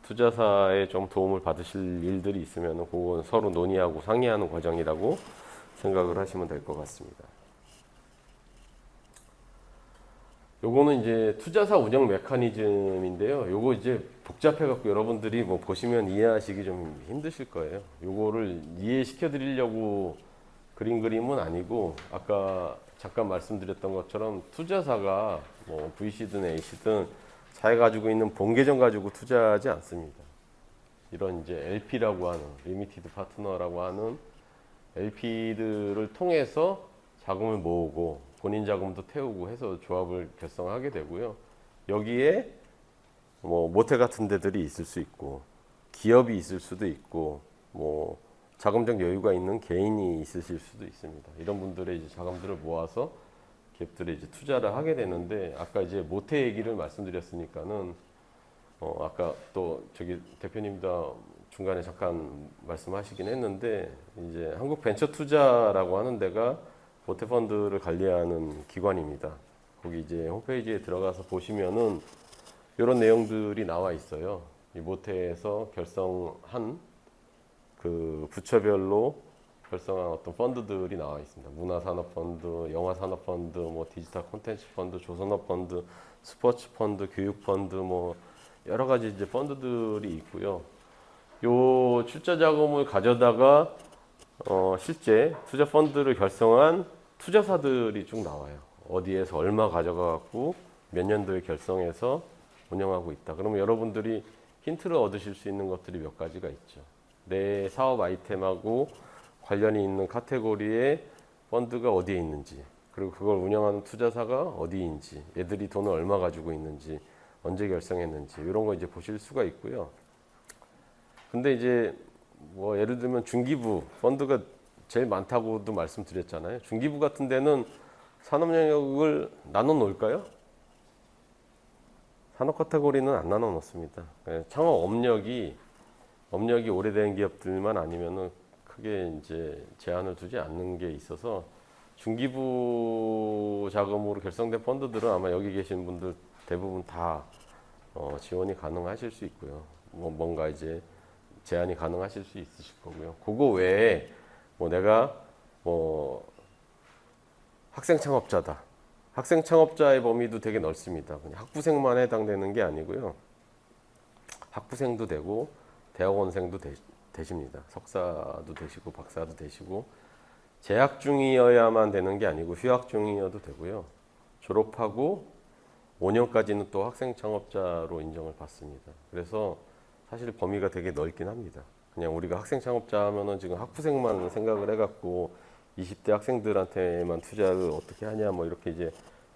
투자사에 좀 도움을 받으실 일들이 있으면 그건 서로 논의하고 상의하는 과정이라고 생각을 하시면 될 것 같습니다. 요거는 이제 투자사 운영 메커니즘인데요. 요거 이제 복잡해갖고 여러분들이 뭐 보시면 이해하시기 좀 힘드실 거예요. 요거를 이해시켜 드리려고 그린 그림은 아니고, 아까 잠깐 말씀드렸던 것처럼 투자사가 뭐 VC든 A씨든 자기가 가지고 있는 본 계정 가지고 투자하지 않습니다. 이런 이제 LP라고 하는, 리미티드 파트너라고 하는 LP들을 통해서 자금을 모으고 본인 자금도 태우고 해서 조합을 결성하게 되고요. 여기에 뭐 모태 같은 데들이 있을 수 있고, 기업이 있을 수도 있고, 뭐 자금적 여유가 있는 개인이 있으실 수도 있습니다. 이런 분들의 이제 자금들을 모아서 기업들에 이제 투자를 하게 되는데, 아까 이제 모태 얘기를 말씀드렸으니까는 아까 또 저기 대표님도 중간에 잠깐 말씀하시긴 했는데, 이제 한국 벤처 투자라고 하는 데가 모태 펀드를 관리하는 기관입니다. 거기 이제 홈페이지에 들어가서 보시면은 이런 내용들이 나와 있어요. 이 모태에서 결성한 그 부처별로 결성한 어떤 펀드들이 나와 있습니다. 문화산업펀드, 영화산업펀드, 뭐 디지털 콘텐츠 펀드, 조선업 펀드, 스포츠 펀드, 교육 펀드, 뭐 여러 가지 이제 펀드들이 있고요. 요 출자 자금을 가져다가 실제 투자 펀드를 결성한 투자사들이 쭉 나와요. 어디에서 얼마 가져가갖고 몇 년도에 결성해서 운영하고 있다. 그러면 여러분들이 힌트를 얻으실 수 있는 것들이 몇 가지가 있죠. 내 사업 아이템하고 관련이 있는 카테고리의 펀드가 어디에 있는지, 그리고 그걸 운영하는 투자사가 어디인지, 얘들이 돈을 얼마 가지고 있는지, 언제 결성했는지, 이런 거 이제 보실 수가 있고요. 근데 이제 뭐 예를 들면 중기부 펀드가 제일 많다고도 말씀드렸잖아요. 중기부 같은 데는 산업 영역을 나눠 놓을까요? 산업 카테고리는 안 나눠 놓습니다. 창업 업력이 오래된 기업들만 아니면은 크게 이제 제한을 두지 않는 게 있어서, 중기부 자금으로 결성된 펀드들은 아마 여기 계신 분들 대부분 다 지원이 가능하실 수 있고요. 뭐 뭔가 이제 제한이 가능하실 수 있으실 거고요. 그거 외에 뭐 내가 뭐 학생 창업자다. 학생 창업자의 범위도 되게 넓습니다. 그냥 학부생만 해당되는 게 아니고요. 학부생도 되고 대학원생도 되십니다. 석사도 되시고 박사도 되시고 재학 중이어야만 되는 게 아니고 휴학 중이어도 되고요. 졸업하고 5년까지는 또 학생 창업자로 인정을 받습니다. 그래서 사실 범위가 되게 넓긴 합니다. 그냥 우리가 학생 창업자 하면은 지금 학부생만 생각을 해갖고 20대 학생들한테만 투자를 어떻게 하냐 뭐 이렇게 이제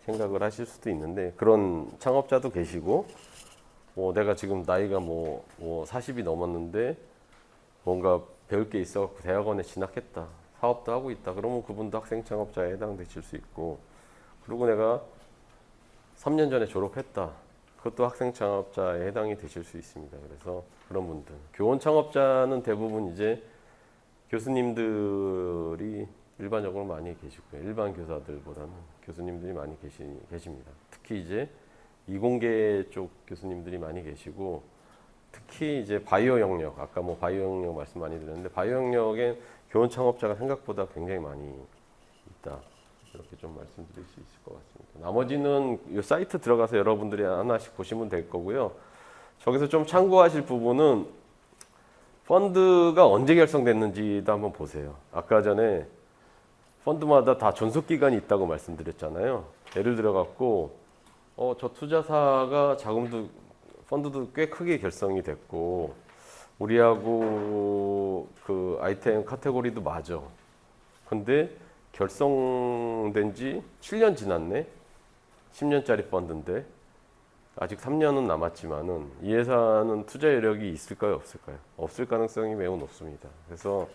생각을 하실 수도 있는데 그런 창업자도 계시고 뭐 내가 지금 나이가 뭐 40이 넘었는데 뭔가 배울 게 있어갖고 대학원에 진학했다. 사업도 하고 있다. 그러면 그분도 학생 창업자에 해당되실 수 있고 그리고 내가 3년 전에 졸업했다. 그것도 학생 창업자에 해당이 되실 수 있습니다. 그래서 그런 분들. 교원 창업자는 대부분 이제 교수님들이 일반적으로 많이 계시고요. 일반 교사들보다는 교수님들이 많이 계십니다. 특히 이제 이공계 쪽 교수님들이 많이 계시고 특히 이제 바이오 영역, 아까 뭐 바이오 영역 말씀 많이 드렸는데 바이오 영역에 교원 창업자가 생각보다 굉장히 많이 있다. 이렇게 좀 말씀드릴 수 있을 것 같습니다. 나머지는 이 사이트 들어가서 여러분들이 하나씩 보시면 될 거고요. 저기서 좀 참고하실 부분은 펀드가 언제 결성됐는지도 한번 보세요. 아까 전에 펀드마다 다 존속 기간이 있다고 말씀드렸잖아요. 예를 들어 갖고 저 투자사가 펀드도 꽤 크게 결성이 됐고 우리하고 그 아이템 카테고리도 맞아. 근데 결성된 지 7년 지났네. 10년짜리 펀드인데 아직 3년은 남았지만은 이 회사는 투자 여력이 있을까요, 없을까요? 없을 가능성이 매우 높습니다. 그래서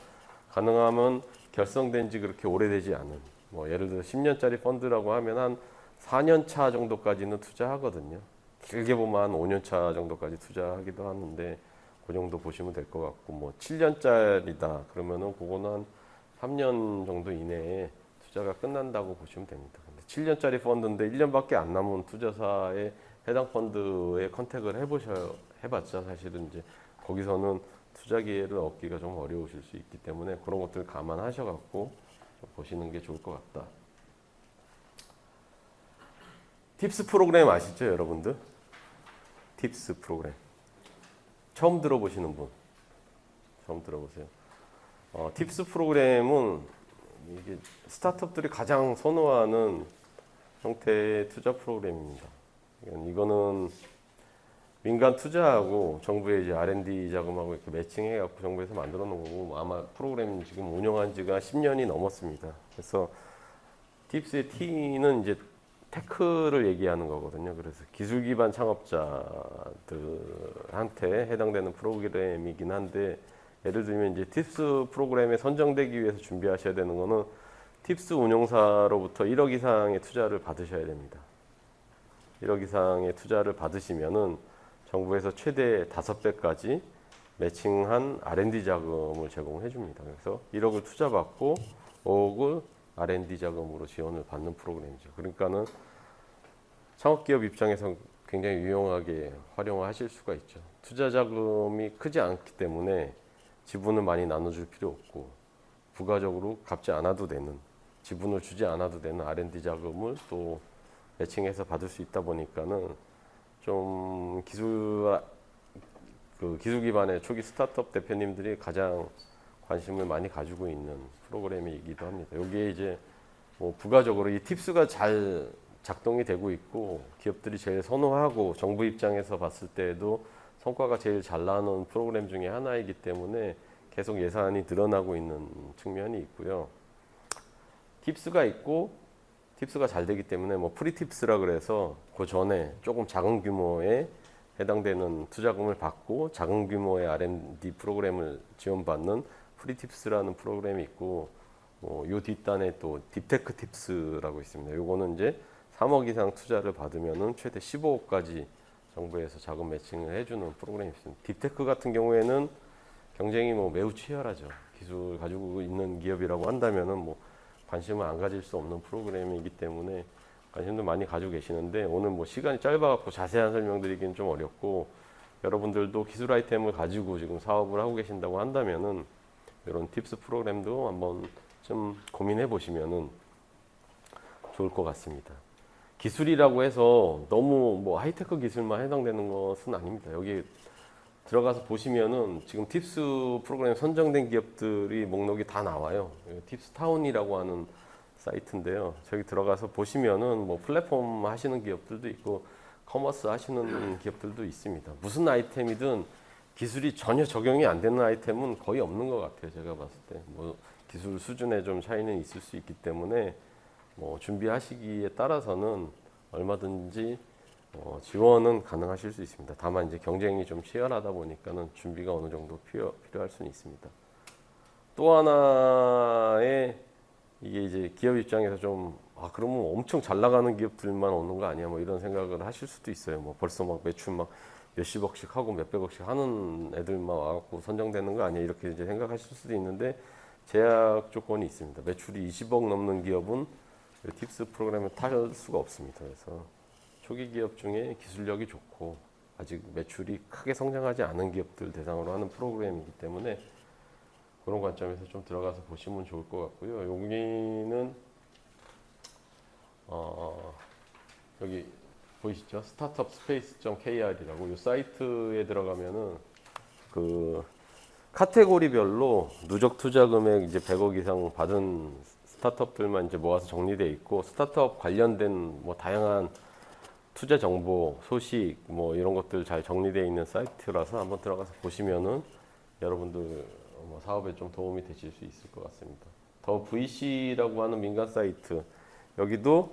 가능하면 결성된 지 그렇게 오래되지 않은 뭐 예를 들어 10년짜리 펀드라고 하면 한 4년 차 정도까지는 투자하거든요. 길게 보면 한 5년 차 정도까지 투자하기도 하는데 그 정도 보시면 될 것 같고 뭐 7년짜리다 그러면은 그거는 한 3년 정도 이내에 투자가 끝난다고 보시면 됩니다. 근데 7년짜리 펀드인데 1년밖에 안 남은 투자사의 해당 펀드에 컨택을 해봤자 사실은 이제 거기서는 투자 기회를 얻기가 좀 어려우실 수 있기 때문에 그런 것들 감안하셔갖고 보시는 게 좋을 것 같다. 팁스 프로그램 아시죠, 여러분들? 팁스 프로그램. 처음 들어보시는 분. 처음 들어보세요. 팁스 프로그램은 이게 스타트업들이 가장 선호하는 형태의 투자 프로그램입니다. 이거는 민간 투자하고 정부의 이제 R&D 자금하고 이렇게 매칭해갖고 정부에서 만들어 놓은 거고 아마 프로그램 지금 운영한 지가 10년이 넘었습니다. 그래서 팁스의 T는 이제 테크를 얘기하는 거거든요. 그래서 기술 기반 창업자들한테 해당되는 프로그램이긴 한데 예를 들면 이제 팁스 프로그램에 선정되기 위해서 준비하셔야 되는 거는 팁스 운용사로부터 1억 이상의 투자를 받으셔야 됩니다. 1억 이상의 투자를 받으시면은 정부에서 최대 5배까지 매칭한 R&D 자금을 제공해 줍니다. 그래서 1억을 투자받고 5억을 R&D 자금으로 지원을 받는 프로그램이죠. 그러니까는 창업기업 입장에서 굉장히 유용하게 활용하실 수가 있죠. 투자 자금이 크지 않기 때문에 지분을 많이 나눠줄 필요 없고 부가적으로 갚지 않아도 되는 지분을 주지 않아도 되는 R&D 자금을 또 매칭해서 받을 수 있다 보니까는 좀 기술 기반의 초기 스타트업 대표님들이 가장 관심을 많이 가지고 있는 프로그램이기도 합니다. 여기에 이제 뭐 부가적으로 이 팁스가 잘 작동이 되고 있고 기업들이 제일 선호하고 정부 입장에서 봤을 때에도 성과가 제일 잘 나오는 프로그램 중에 하나이기 때문에 계속 예산이 늘어나고 있는 측면이 있고요. 팁스가 있고 팁스가 잘 되기 때문에 뭐 프리팁스라 그래서 그 전에 조금 작은 규모에 해당되는 투자금을 받고 작은 규모의 R&D 프로그램을 지원받는 프리팁스라는 프로그램이 있고 요 뒷단에 또 딥테크 팁스라고 있습니다. 요거는 이제 3억 이상 투자를 받으면은 최대 15억까지 정부에서 자금 매칭을 해주는 프로그램이 있습니다. 딥테크 같은 경우에는 경쟁이 뭐 매우 치열하죠. 기술 가지고 있는 기업이라고 한다면은 뭐 관심을 안 가질 수 없는 프로그램이기 때문에 관심도 많이 가지고 계시는데 오늘 뭐 시간이 짧아갖고 자세한 설명드리기는 좀 어렵고 여러분들도 기술 아이템을 가지고 지금 사업을 하고 계신다고 한다면은 이런 팁스 프로그램도 한번 좀 고민해 보시면은 좋을 것 같습니다. 기술이라고 해서 너무 뭐 하이테크 기술만 해당되는 것은 아닙니다. 여기 들어가서 보시면은 지금 팁스 프로그램 선정된 기업들이 목록이 다 나와요. 팁스 타운이라고 하는 사이트인데요. 저기 들어가서 보시면은 뭐 플랫폼 하시는 기업들도 있고 커머스 하시는 기업들도 있습니다. 무슨 아이템이든 기술이 전혀 적용이 안 되는 아이템은 거의 없는 것 같아요. 제가 봤을 때. 뭐 기술 수준에 좀 차이는 있을 수 있기 때문에 뭐 준비하시기에 따라서는 얼마든지 지원은 가능하실 수 있습니다. 다만 이제 경쟁이 좀 치열하다 보니까는 준비가 어느 정도 필요할 수는 있습니다. 또 하나의 이게 이제 기업 입장에서 좀 그러면 엄청 잘 나가는 기업들만 오는 거 아니야? 뭐 이런 생각을 하실 수도 있어요. 뭐 벌써 막 매출 막 몇십억씩 하고 몇백억씩 하는 애들만 와갖고 선정되는 거 아니야? 이렇게 이제 생각하실 수도 있는데 제약 조건이 있습니다. 매출이 20억 넘는 기업은 팁스 프로그램을 탈 수가 없습니다. 그래서 초기 기업 중에 기술력이 좋고 아직 매출이 크게 성장하지 않은 기업들 대상으로 하는 프로그램이기 때문에 그런 관점에서 좀 들어가서 보시면 좋을 것 같고요. 여기는 여기 보이시죠? 스타트업 스페이스.kr이라고 이 사이트에 들어가면은 그 카테고리별로 누적 투자 금액 이제 100억 이상 받은 스타트업들만 이제 모아서 정리되어 있고 스타트업 관련된 뭐 다양한 투자 정보, 소식 뭐 이런 것들 잘 정리되어 있는 사이트라서 한번 들어가서 보시면은 여러분들 뭐 사업에 좀 도움이 되실 수 있을 것 같습니다. 더 VC라고 하는 민간 사이트 여기도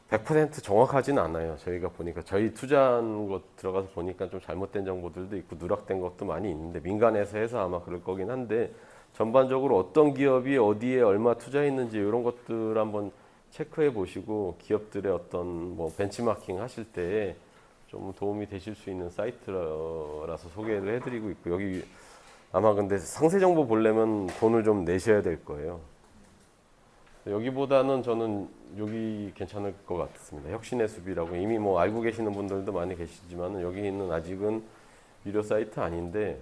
100% 정확하진 않아요. 저희가 보니까 저희 투자한 것 들어가서 보니까 좀 잘못된 정보들도 있고 누락된 것도 많이 있는데 민간에서 해서 아마 그럴 거긴 한데 전반적으로 어떤 기업이 어디에 얼마 투자했는지 이런 것들 한번 체크해 보시고 기업들의 어떤 뭐 벤치마킹 하실 때 좀 도움이 되실 수 있는 사이트라서 소개를 해드리고 있고 여기 아마 근데 상세 정보 보려면 돈을 좀 내셔야 될 거예요. 여기보다는 저는 여기 괜찮을 것 같습니다. 혁신의 숲이라고 이미 뭐 알고 계시는 분들도 많이 계시지만 여기는 아직은 유료 사이트 아닌데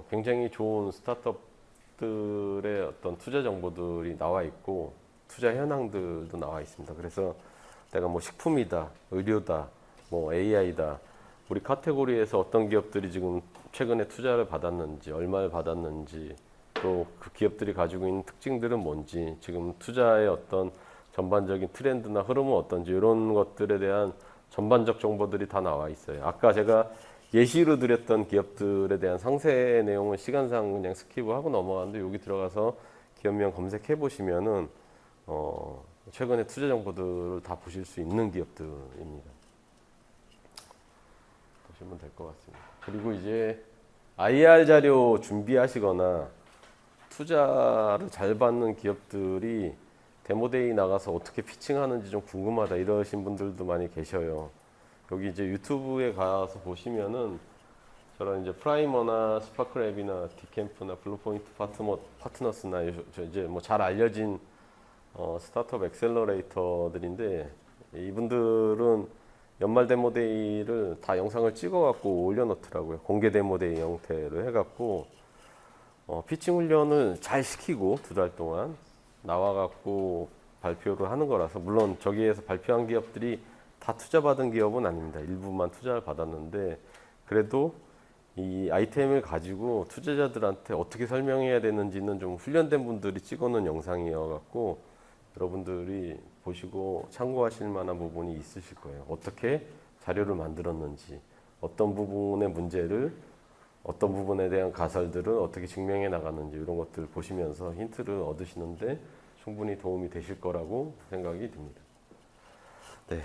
굉장히 좋은 스타트업들의 어떤 투자 정보들이 나와 있고 투자 현황들도 나와 있습니다. 그래서 내가 뭐 식품이다, 의료다, 뭐 AI다 우리 카테고리에서 어떤 기업들이 지금 최근에 투자를 받았는지 얼마를 받았는지 또 그 기업들이 가지고 있는 특징들은 뭔지 지금 투자의 어떤 전반적인 트렌드나 흐름은 어떤지 이런 것들에 대한 전반적 정보들이 다 나와 있어요. 아까 제가 예시로 드렸던 기업들에 대한 상세 내용은 시간상 그냥 스킵을 넘어가는데 여기 들어가서 기업명 검색해 보시면은 최근에 투자 정보들을 다 보실 수 있는 기업들입니다. 보시면 될 것 같습니다. 그리고 이제 IR 자료 준비하시거나 투자를 잘 받는 기업들이 데모데이 나가서 어떻게 피칭하는지 좀 궁금하다 이러신 분들도 많이 계셔요. 여기 이제 유튜브에 가서 보시면은 저런 이제 프라이머나 스파크랩이나 디캠프나 블루포인트 파트너스나 이제 뭐 잘 알려진 스타트업 엑셀러레이터들인데 이분들은 연말 데모데이를 다 영상을 찍어갖고 올려놓더라고요. 공개 데모데이 형태로 해갖고 피칭 훈련을 잘 시키고 2달 동안 나와갖고 발표를 하는 거라서 물론 저기에서 발표한 기업들이 다 투자받은 기업은 아닙니다. 일부만 투자를 받았는데 그래도 이 아이템을 가지고 투자자들한테 어떻게 설명해야 되는지는 좀 훈련된 분들이 찍어놓은 영상이어갖고 여러분들이 보시고 참고하실 만한 부분이 있으실 거예요. 어떻게 자료를 만들었는지, 어떤 부분의 문제를, 어떤 부분에 대한 가설들을 어떻게 증명해 나가는지 이런 것들을 보시면서 힌트를 얻으시는데 충분히 도움이 되실 거라고 생각이 듭니다. 네.